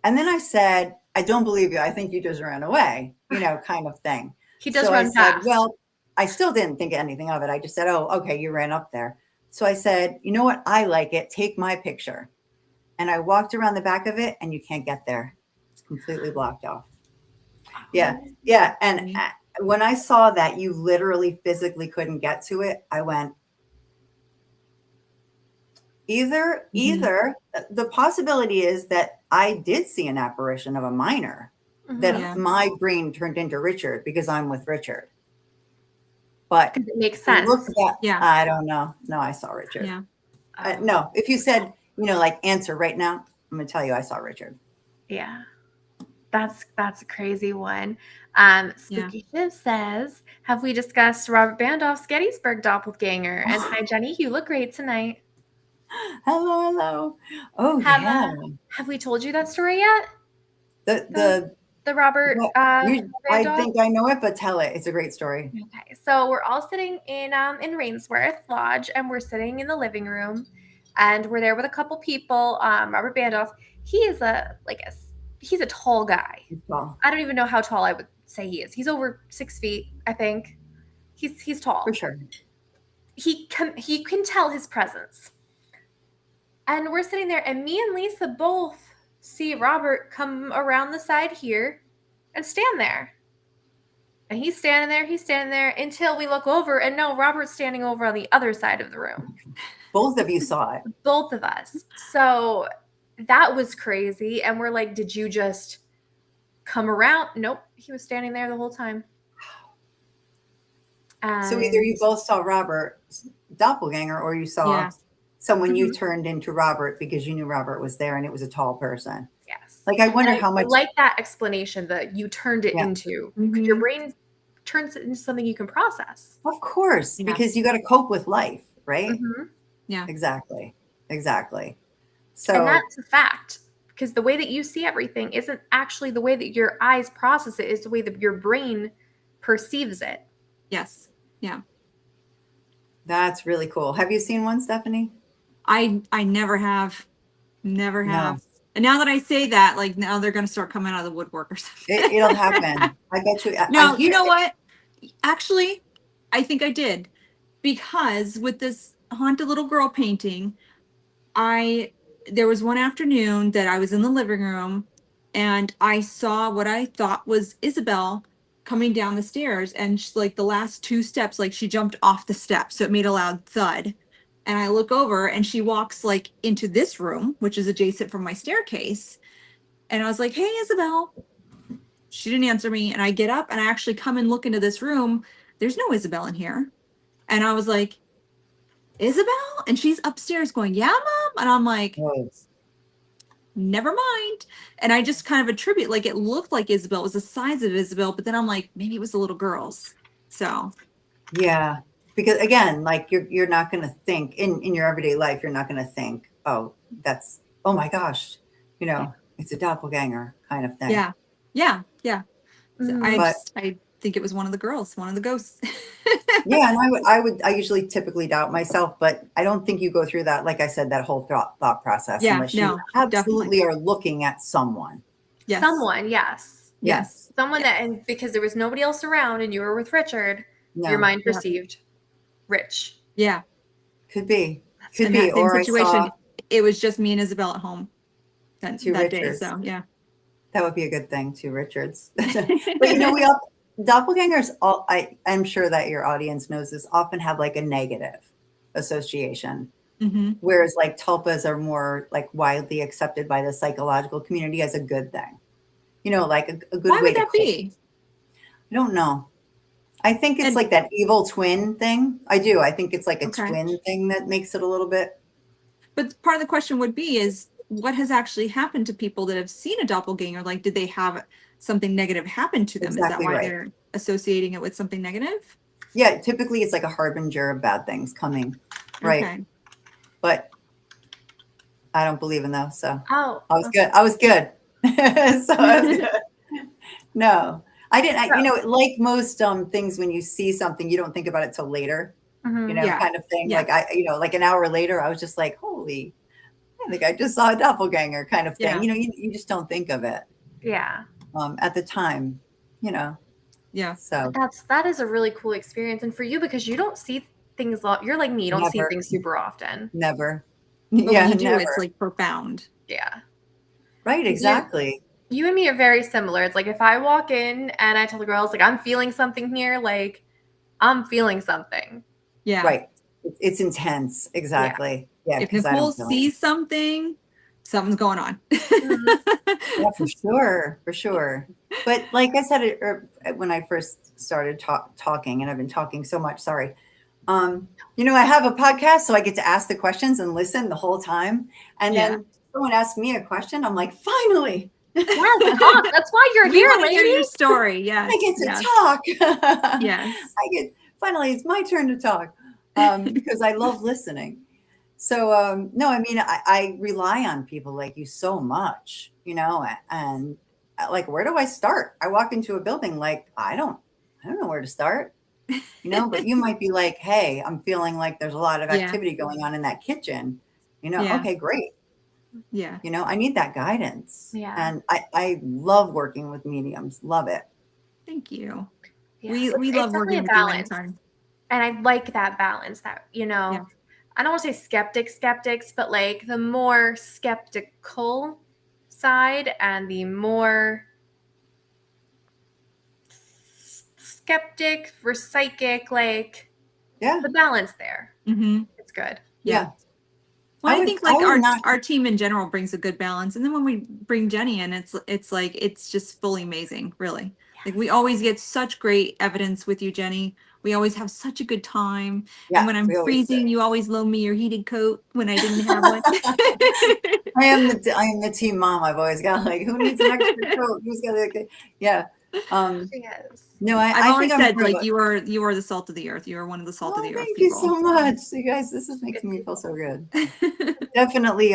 And then I said, I don't believe you. I think you just ran away, kind of thing. He does run fast. Well, I still didn't think anything of it. I just said, oh, okay, you ran up there. So I said, you know what? I like it. Take my picture. And I walked around the back of it, and you can't get there. It's completely blocked off. Yeah. Yeah. And when I saw that you literally physically couldn't get to it, I went, either the possibility is that I did see an apparition of a minor, that my brain turned into Richard because I'm with Richard. But it makes sense. I don't know. No, I saw Richard. Yeah. No, if you said, like, answer right now, I'm going to tell you I saw Richard. Yeah. That's a crazy one. Spooky Shiv says, have we discussed Robert Bandoff's Gettysburg doppelganger? And hi, Jennie, you look great tonight. Hello. Oh, have we told you that story yet? The Robert. I think I know it, but tell it. It's a great story. Okay, so we're all sitting in Rainsworth Lodge, and we're sitting in the living room, and we're there with a couple people. Robert Bandoff, he is he's a tall guy. Tall. I don't even know how tall I would say he is. He's over 6 feet, I think. He's tall. For sure. He can tell his presence. And we're sitting there, and me and Lisa both see Robert come around the side here and stand there. And he's standing there until we look over, and no, Robert's standing over on the other side of the room. Both of you saw it. Both of us. So that was crazy. And we're like, did you just come around? Nope. He was standing there the whole time. So either you both saw Robert's doppelganger, or you saw someone you turned into Robert because you knew Robert was there, and it was a tall person. Yes. Like, I wonder how much. I like that explanation that you turned it into. Because your brain turns it into something you can process. Of course, because you got to cope with life, right? Yeah. Exactly. So, and that's a fact, because the way that you see everything isn't actually the way that your eyes process it, is the way that your brain perceives it. Yes. Yeah. That's really cool. Have you seen one, Stephanie? I never have. Never have. No. And now that I say that, like, now they're going to start coming out of the woodwork or something. It'll happen. I bet you. No, you know what? Actually, I think I did. Because with this haunted little girl painting, there was one afternoon that I was in the living room, and I saw what I thought was Isabel coming down the stairs, and she, like, the last 2 steps, like, she jumped off the steps, so it made a loud thud. And I look over, and she walks, like, into this room, which is adjacent from my staircase. And I was like, hey, Isabel. She didn't answer me. And I get up, and I actually come and look into this room. There's no Isabel in here. And I was like, Isabel? And she's upstairs going, yeah, Mom? And I'm like, never mind. And I just kind of attribute, like, it looked like Isabel, it was the size of Isabel, but then I'm like, maybe it was the little girls. So Yeah, because again, like you're not going to think in your everyday life, you're not going to think, oh, that's, oh my gosh, it's a doppelganger kind of thing. yeah. Yeah. Yeah. So Mhm. I think it was one of the girls, one of the ghosts. Yeah, and I usually typically doubt myself, but I don't think you go through that, like I said, that whole thought process Yeah, unless you no, absolutely definitely. are looking at someone. Yes. Someone, yes. Yes. Someone Yeah. that, and because there was nobody else around and you were with Richard, your No, mind Yeah. perceived Rich. Yeah. could be, In could that be, same or I situation, saw it was just me and Isabel at home that two day. Richards. So yeah. That would be a good thing, two Richards. But we all doppelgangers. I'm sure that your audience knows this. Often have like a negative association. Mm-hmm. Whereas like tulpas are more like widely accepted by the psychological community as a good thing. Like a good Why way would to that cope. be? I don't know. I think it's And- like that evil twin thing. I do. I think it's like a Okay. twin thing that makes it a little bit. But part of the question would be is what has actually happened to people that have seen a doppelganger? Like, did they have something negative happen to them? Exactly Is that why right. they're associating it with something negative? Yeah, typically it's like a harbinger of bad things coming. Right. Okay. But I don't believe in those. So Oh, I was good. I was good. So I was good. No, I didn't. Like most things, when you see something, you don't think about it till later. Mhm. Yeah. Kind of thing. Yeah. Like like an hour later, I was just like, holy, I think I just saw a doppelganger kind of thing. Yeah. You just don't think of it Yeah. at the time. Yeah. So That is a really cool experience. And for you, because you don't see things, you're like me, you don't see Never. things super often. never. But Yeah, when you do, never. it's like profound. Yeah. Right. Exactly. You and me are very similar. It's like if I walk in and I tell the girls, like, I'm feeling something here, like, I'm feeling something. Yeah. Right. It's intense. Exactly. Yeah. If Because I Nicole don't feel it. sees something, something's going on. Yeah, for sure, for sure. But like I said, when I first started talking, and I've been talking so much, sorry. I have a podcast, so I get to ask the questions and listen the whole time. And Yeah. then someone asks me a question, I'm like, finally. Yes, talk. That's why you're We here, want to hear lady. your story. Yes. I get to yes. talk. Yes. Finally, it's my turn to talk because I love listening. So, no, I mean, I rely on people like you so much, and like, where do I start? I walk into a building, like, I don't know where to start, but you might be like, hey, I'm feeling like there's a lot of Yeah. activity going on in that kitchen, Yeah. okay, great. Yeah. I need that guidance. Yeah. And I love working with mediums. Love it. Thank you. Yeah. We It's love definitely working a with you balance. anytime. And I like that balance that, I don't want to say skeptics, but like the more skeptical side and the more skeptic for psychic, like Yeah. the balance there. Mm-hmm. It's good. Yeah. Well, I think like our team in general brings a good balance. And then when we bring Jennie in, it's like, it's just fully amazing, really. Like we always get such great evidence with you, Jennie. We always have such a good time. Yeah, and when I'm we always freezing, do. you always loan me your heated coat when I didn't have one. I am the team mom. I've always got like, who needs an extra coat? Who's got like, yeah. Yes. No, I've always think said like you are the salt of the earth. You are one of the salt of the earth thank people. you so much. You guys, this is making me feel so good. Definitely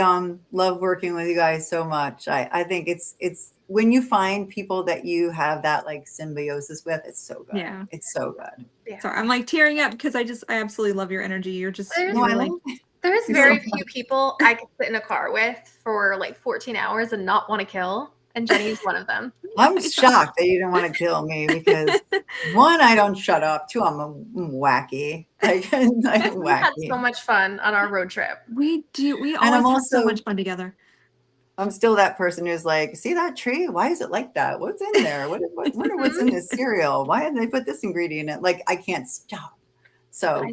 love working with you guys so much. I think it's when you find people that you have that like symbiosis with, it's so good. Yeah. It's so good. Yeah. Sorry, I'm like tearing up because I absolutely love your energy. You're just There's very few people I could sit in a car with for like 14 hours and not want to kill. And Jennie's one of them. I'm shocked that you didn't want to kill me because one, I don't shut up. Two, I'm wacky. Like We had wacky. so much fun on our road trip. We do. We I'm always have so also- much fun together. I'm still that person who's like, see that tree? Why is it like that? What's in there? Wonder what's in this cereal? Why did they put this ingredient in it? Like, I can't stop. So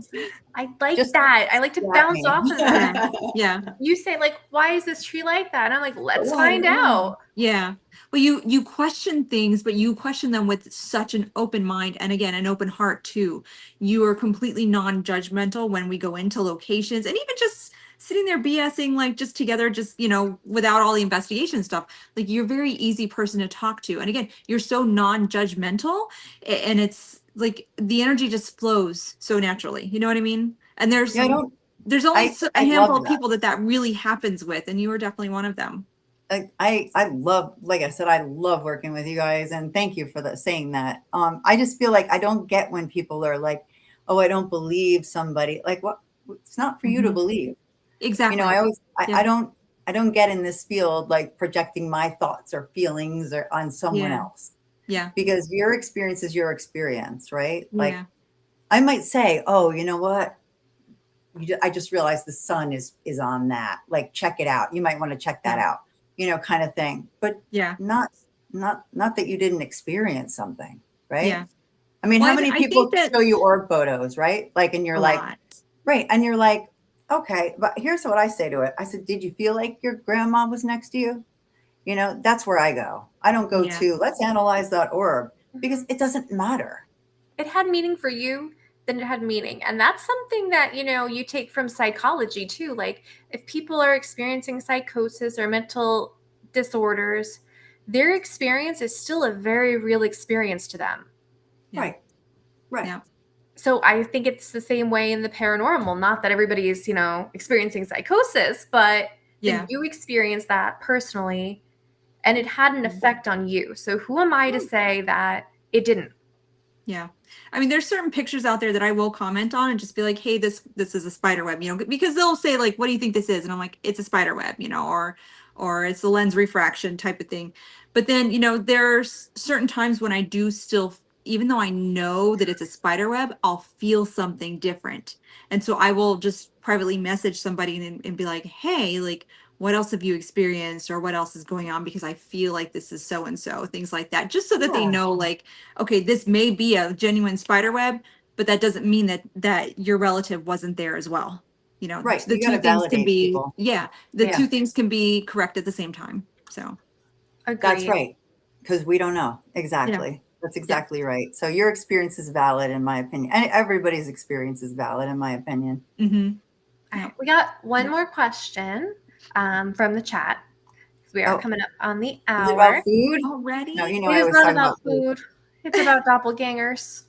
I like Just that. I like to bounce me. off of that. Yeah. You say like, why is this tree like that? And I'm like, let's Oh, find yeah. out. Yeah. Well, you question things, but you question them with such an open mind and again, an open heart too. You are completely non-judgmental when we go into locations and even just sitting there BSing like just together, just, without all the investigation stuff. Like you're a very easy person to talk to. And again, you're so non-judgmental, and it's like the energy just flows so naturally. You know what I mean? And there's Yeah, I don't. there's only I a handful love of that. people that really happens with, and you are definitely one of them. I love, like I said, I love working with you guys, and thank you for saying that. I just feel like I don't get when people are like, "Oh, I don't believe somebody." Like, what? It's not for you to Mhm. believe. Exactly. I always, Yeah. I don't get in this field like projecting my thoughts or feelings or on someone Yeah. else, Yeah. because your experience is your experience, right? Like, Yeah. I might say, "Oh, you know what? I just realized the sun is on that. Like, check it out. You might want to check that Yeah. out." Kind of thing. But Yeah. not that you didn't experience something, right? Yeah. I mean, Well, how many I think people that show you org photos, right? Like, and you're a like, lot. right, and you're like, okay, but here's what I say to it. I said, did you feel like your grandma was next to you? That's where I go. I don't go Yeah. to let's analyze that orb, because Mhm. it doesn't matter. It had meaning for you, then it had meaning. And that's something that, you take from psychology too. Like if people are experiencing psychosis or mental disorders, their experience is still a very real experience to them. Yeah. Right. Right. Yeah. So I think it's the same way in the paranormal. Not that everybody is, experiencing psychosis, but Yeah. then you experience that personally and it had an effect on you. So who am I to say that it didn't? Yeah. I mean, there's certain pictures out there that I will comment on and just be like, hey, this is a spider web, because they'll say like, what do you think this is? And I'm like, it's a spider web, or it's a lens refraction type of thing. But then, there's certain times when I do still, even though I know that it's a spider web, I'll feel something different. And so I will just privately message somebody and be like, hey, like, what else have you experienced, or what else is going on? Because I feel like this is so and so, things like that, just so that they Yeah. know, like, okay, this may be a genuine spider web, but that doesn't mean that your relative wasn't there as well. Right. The You got two to things can validate be, people. the Yeah. two things can be correct at the same time. So That's Agreed. right. Because we don't know. Exactly. That's exactly right. So your experience is valid, in my opinion. And everybody's experience is valid, in my opinion. Mm-hmm. All right, we got one more question from the chat. We are coming up on the Is it hour. about food? Already? No, It I is always not talk about about food. food. It's about doppelgangers.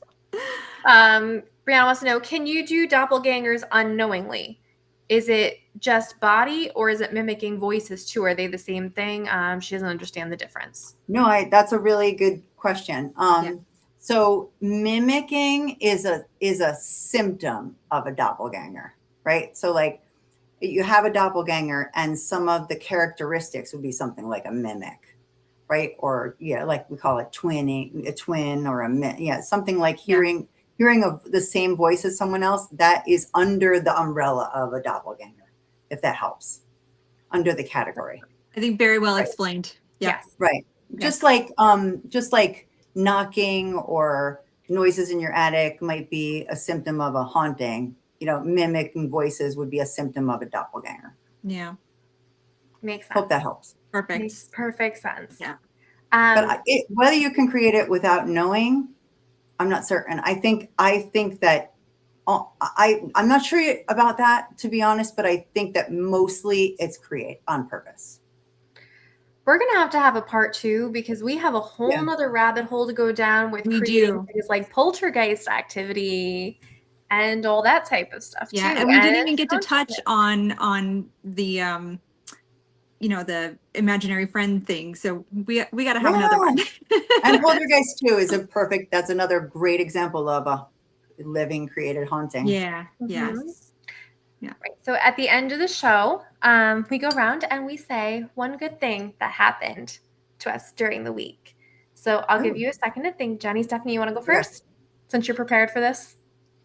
Brianna wants to know, can you do doppelgangers unknowingly? Is it just body or is it mimicking voices too? Are they the same thing? She doesn't understand the difference. No, that's a really good question. So mimicking is a symptom of a doppelganger, right? So like you have a doppelganger and some of the characteristics would be something like a mimic, right? Or like we call it twinning, a twin, or something like hearing of the same voice as someone else. That is under the umbrella of a doppelganger, if that helps, under the category. I think very well explained. Yeah. Yes. Right. Yes. Just like knocking or noises in your attic might be a symptom of a haunting. Mimicking voices would be a symptom of a doppelganger. Yeah. Makes sense. Hope that helps. Perfect. Makes perfect sense. Yeah. But whether you can create it without knowing, I'm not certain. I think that I'm not sure about that, to be honest, but I think that mostly it's create on purpose. We're going to have a part 2 because we have a whole nother rabbit hole to go down with creating things like poltergeist activity and all that type of stuff too. And we didn't even get to touch on the the imaginary friend thing. So we got to have another one. And poltergeist too is that's another great example of a living created haunting. Yeah. Mm-hmm. Yes. Yeah. Right. So at the end of the show, we go around and we say one good thing that happened to us during the week. So I'll give you a second to think. Jenny, Stephanie, you want to go first since you're prepared for this?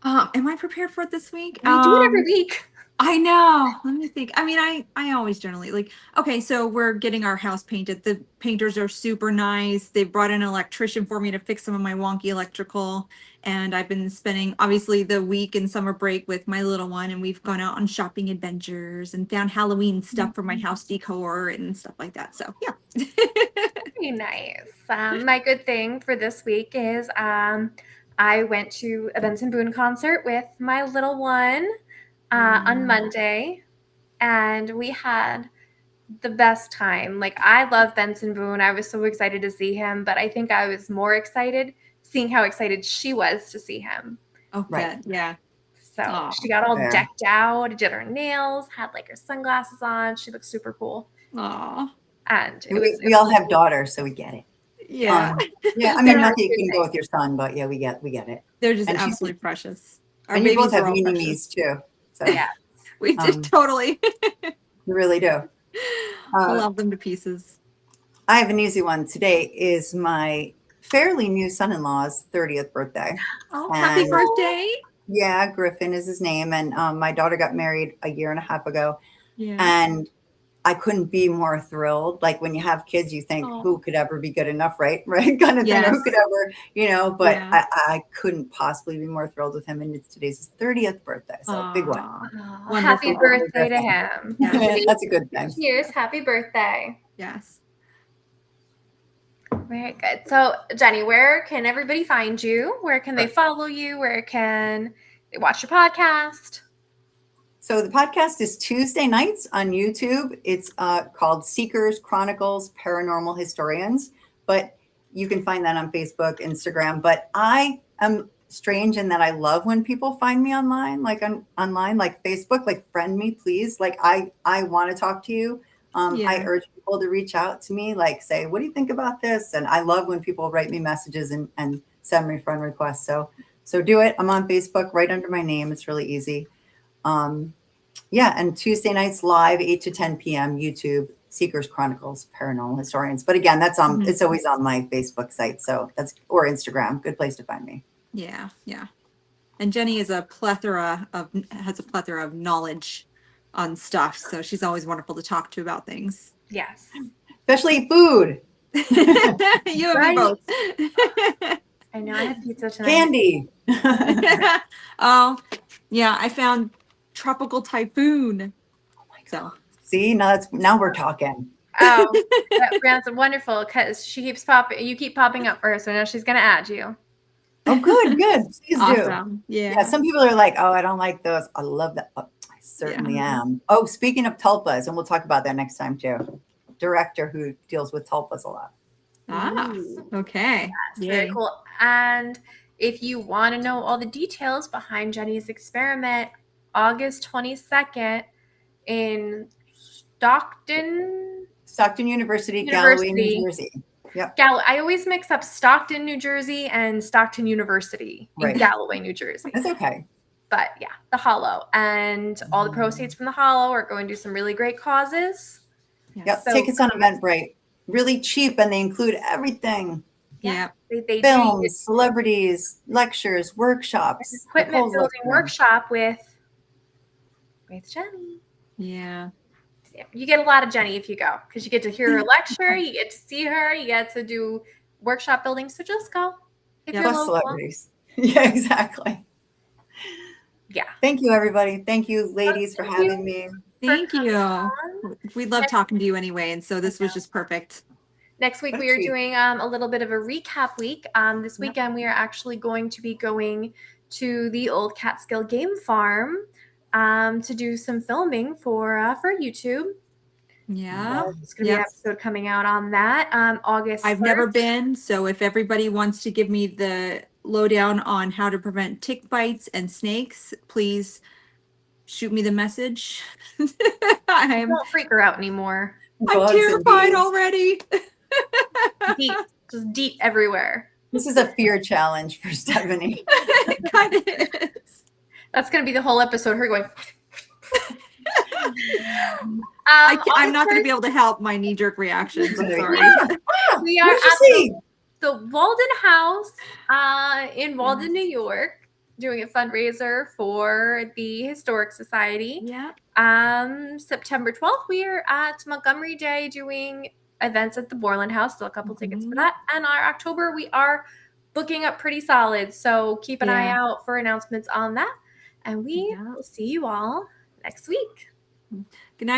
Am I prepared for it this week? We do it every week. I know. Let me think. I mean, I always generally okay, so we're getting our house painted. The painters are super nice. They brought in an electrician for me to fix some of my wonky electrical. And I've been spending obviously the week in summer break with my little one, and we've gone out on shopping adventures and found Halloween stuff for my house decor and stuff like that. So yeah. Very nice. My good thing for this week is I went to a Benson Boone concert with my little one on Monday. and we had the best time. Like, I love Benson Boone. I was so excited to see him, but I think I was more excited seeing how excited she was to see him. Oh, Right. Yeah. So Aw. she got all Fair. decked out, did her nails, had like her sunglasses on. She looked super cool. Aw. And We all have daughters, so we get it. Yeah. Yeah, I mean, not that you can go with your son, but yeah, we get it. They're just And she's- absolutely precious. Our And you both babies have are all mini-me's precious. too. So Yeah. We did totally. you really do. I love them to pieces. I have an easy one. Today is my fairly new son-in-law's 30th birthday. Oh, happy And- birthday. Yeah, Griffin is his name. And my daughter got married a year and a half ago. Yeah. And I couldn't be more thrilled. Like when you have kids, you think, who could ever be good enough, right? Right? Kind of thing. Who could ever, but Yeah. I couldn't possibly be more thrilled with him. And it's today's his 30th birthday. So big one. Oh, happy birthday to him. That's a good thing. Cheers. Happy birthday. Yes. Very good. So, Jennie, where can everybody find you? Where can they follow you? Where can they watch your podcast? So the podcast is Tuesday nights on YouTube. It's called Seekers Chronicles Paranormal Historians, but you can find that on Facebook, Instagram. But I am strange in that I love when people find me online, like online, like Facebook, like friend me, please. Like I want to talk to you. I urge people to reach out to me, like say, what do you think about this? And I love when people write me messages and send me friend requests. So do it. I'm on Facebook right under my name. It's really easy. And Tuesday nights live, 8 to 10 p.m. YouTube, Seekers Chronicles Paranormal Historians. But again, that's on it's always on my Facebook site. So that's or Instagram. Good place to find me. Yeah. And Jennie has a plethora of knowledge on stuff. So she's always wonderful to talk to about things. Yes. Especially food. You and me both. I know I had pizza tonight. Candy. Oh, yeah. I found tropical typhoon. Oh my God. See, now we're talking. Oh, that's wonderful because she keeps popping. You keep popping up for her, so now she's gonna add you. Oh, good. Please Awesome. do. Yeah. Some people are like, oh, I don't like those. I love that. Oh, I certainly am. Oh, speaking of tulpas, and we'll talk about that next time too. Director who deals with tulpas a lot. Okay. Yes, very cool. And if you want to know all the details behind Jennie's experiment, August 22nd in Stockton University, Galloway, New Jersey. Yep. I always mix up Stockton, New Jersey and Stockton University in Galloway, New Jersey. That's okay. But yeah, the Hollow. And all the proceeds from the Hollow are going to some really great causes. Yep. So, tickets on Eventbrite. Really cheap, and they include everything. Yeah. They films, celebrities, lectures, workshops. Equipment building workshop with Jennie. Yeah. You get a lot of Jennie if you go because you get to hear her lecture, you get to see her, you get to do workshop building. So just go. If you're local. Celebrities. Yeah, exactly. Yeah. Thank you, everybody. Thank you, ladies, for having me. Thank you. We love talking to you anyway, and so this was just perfect. Next week, we are doing a little bit of a recap week. This weekend, we are actually going to be going to the old Catskill Game Farm to do some filming for YouTube. Yeah. There's going to be an episode coming out on that August 1st. I've never been, so if everybody wants to give me the lowdown on how to prevent tick bites and snakes, please shoot me the message. Don't freak her out anymore. I'm terrified already. Just deep everywhere. This is a fear challenge for Stephanie. It kind of is. That's going to be the whole episode. Her going. I'm not going to be able to help my knee-jerk reactions. I'm sorry. We are at the Walden House in Walden, New York, doing a fundraiser for the Historic Society. Yeah. September 12th, we are at Montgomery Day doing events at the Borland House. Still a couple tickets for that. And our October, we are booking up pretty solid. So keep an eye out for announcements on that. And we will see you all next week. Good night.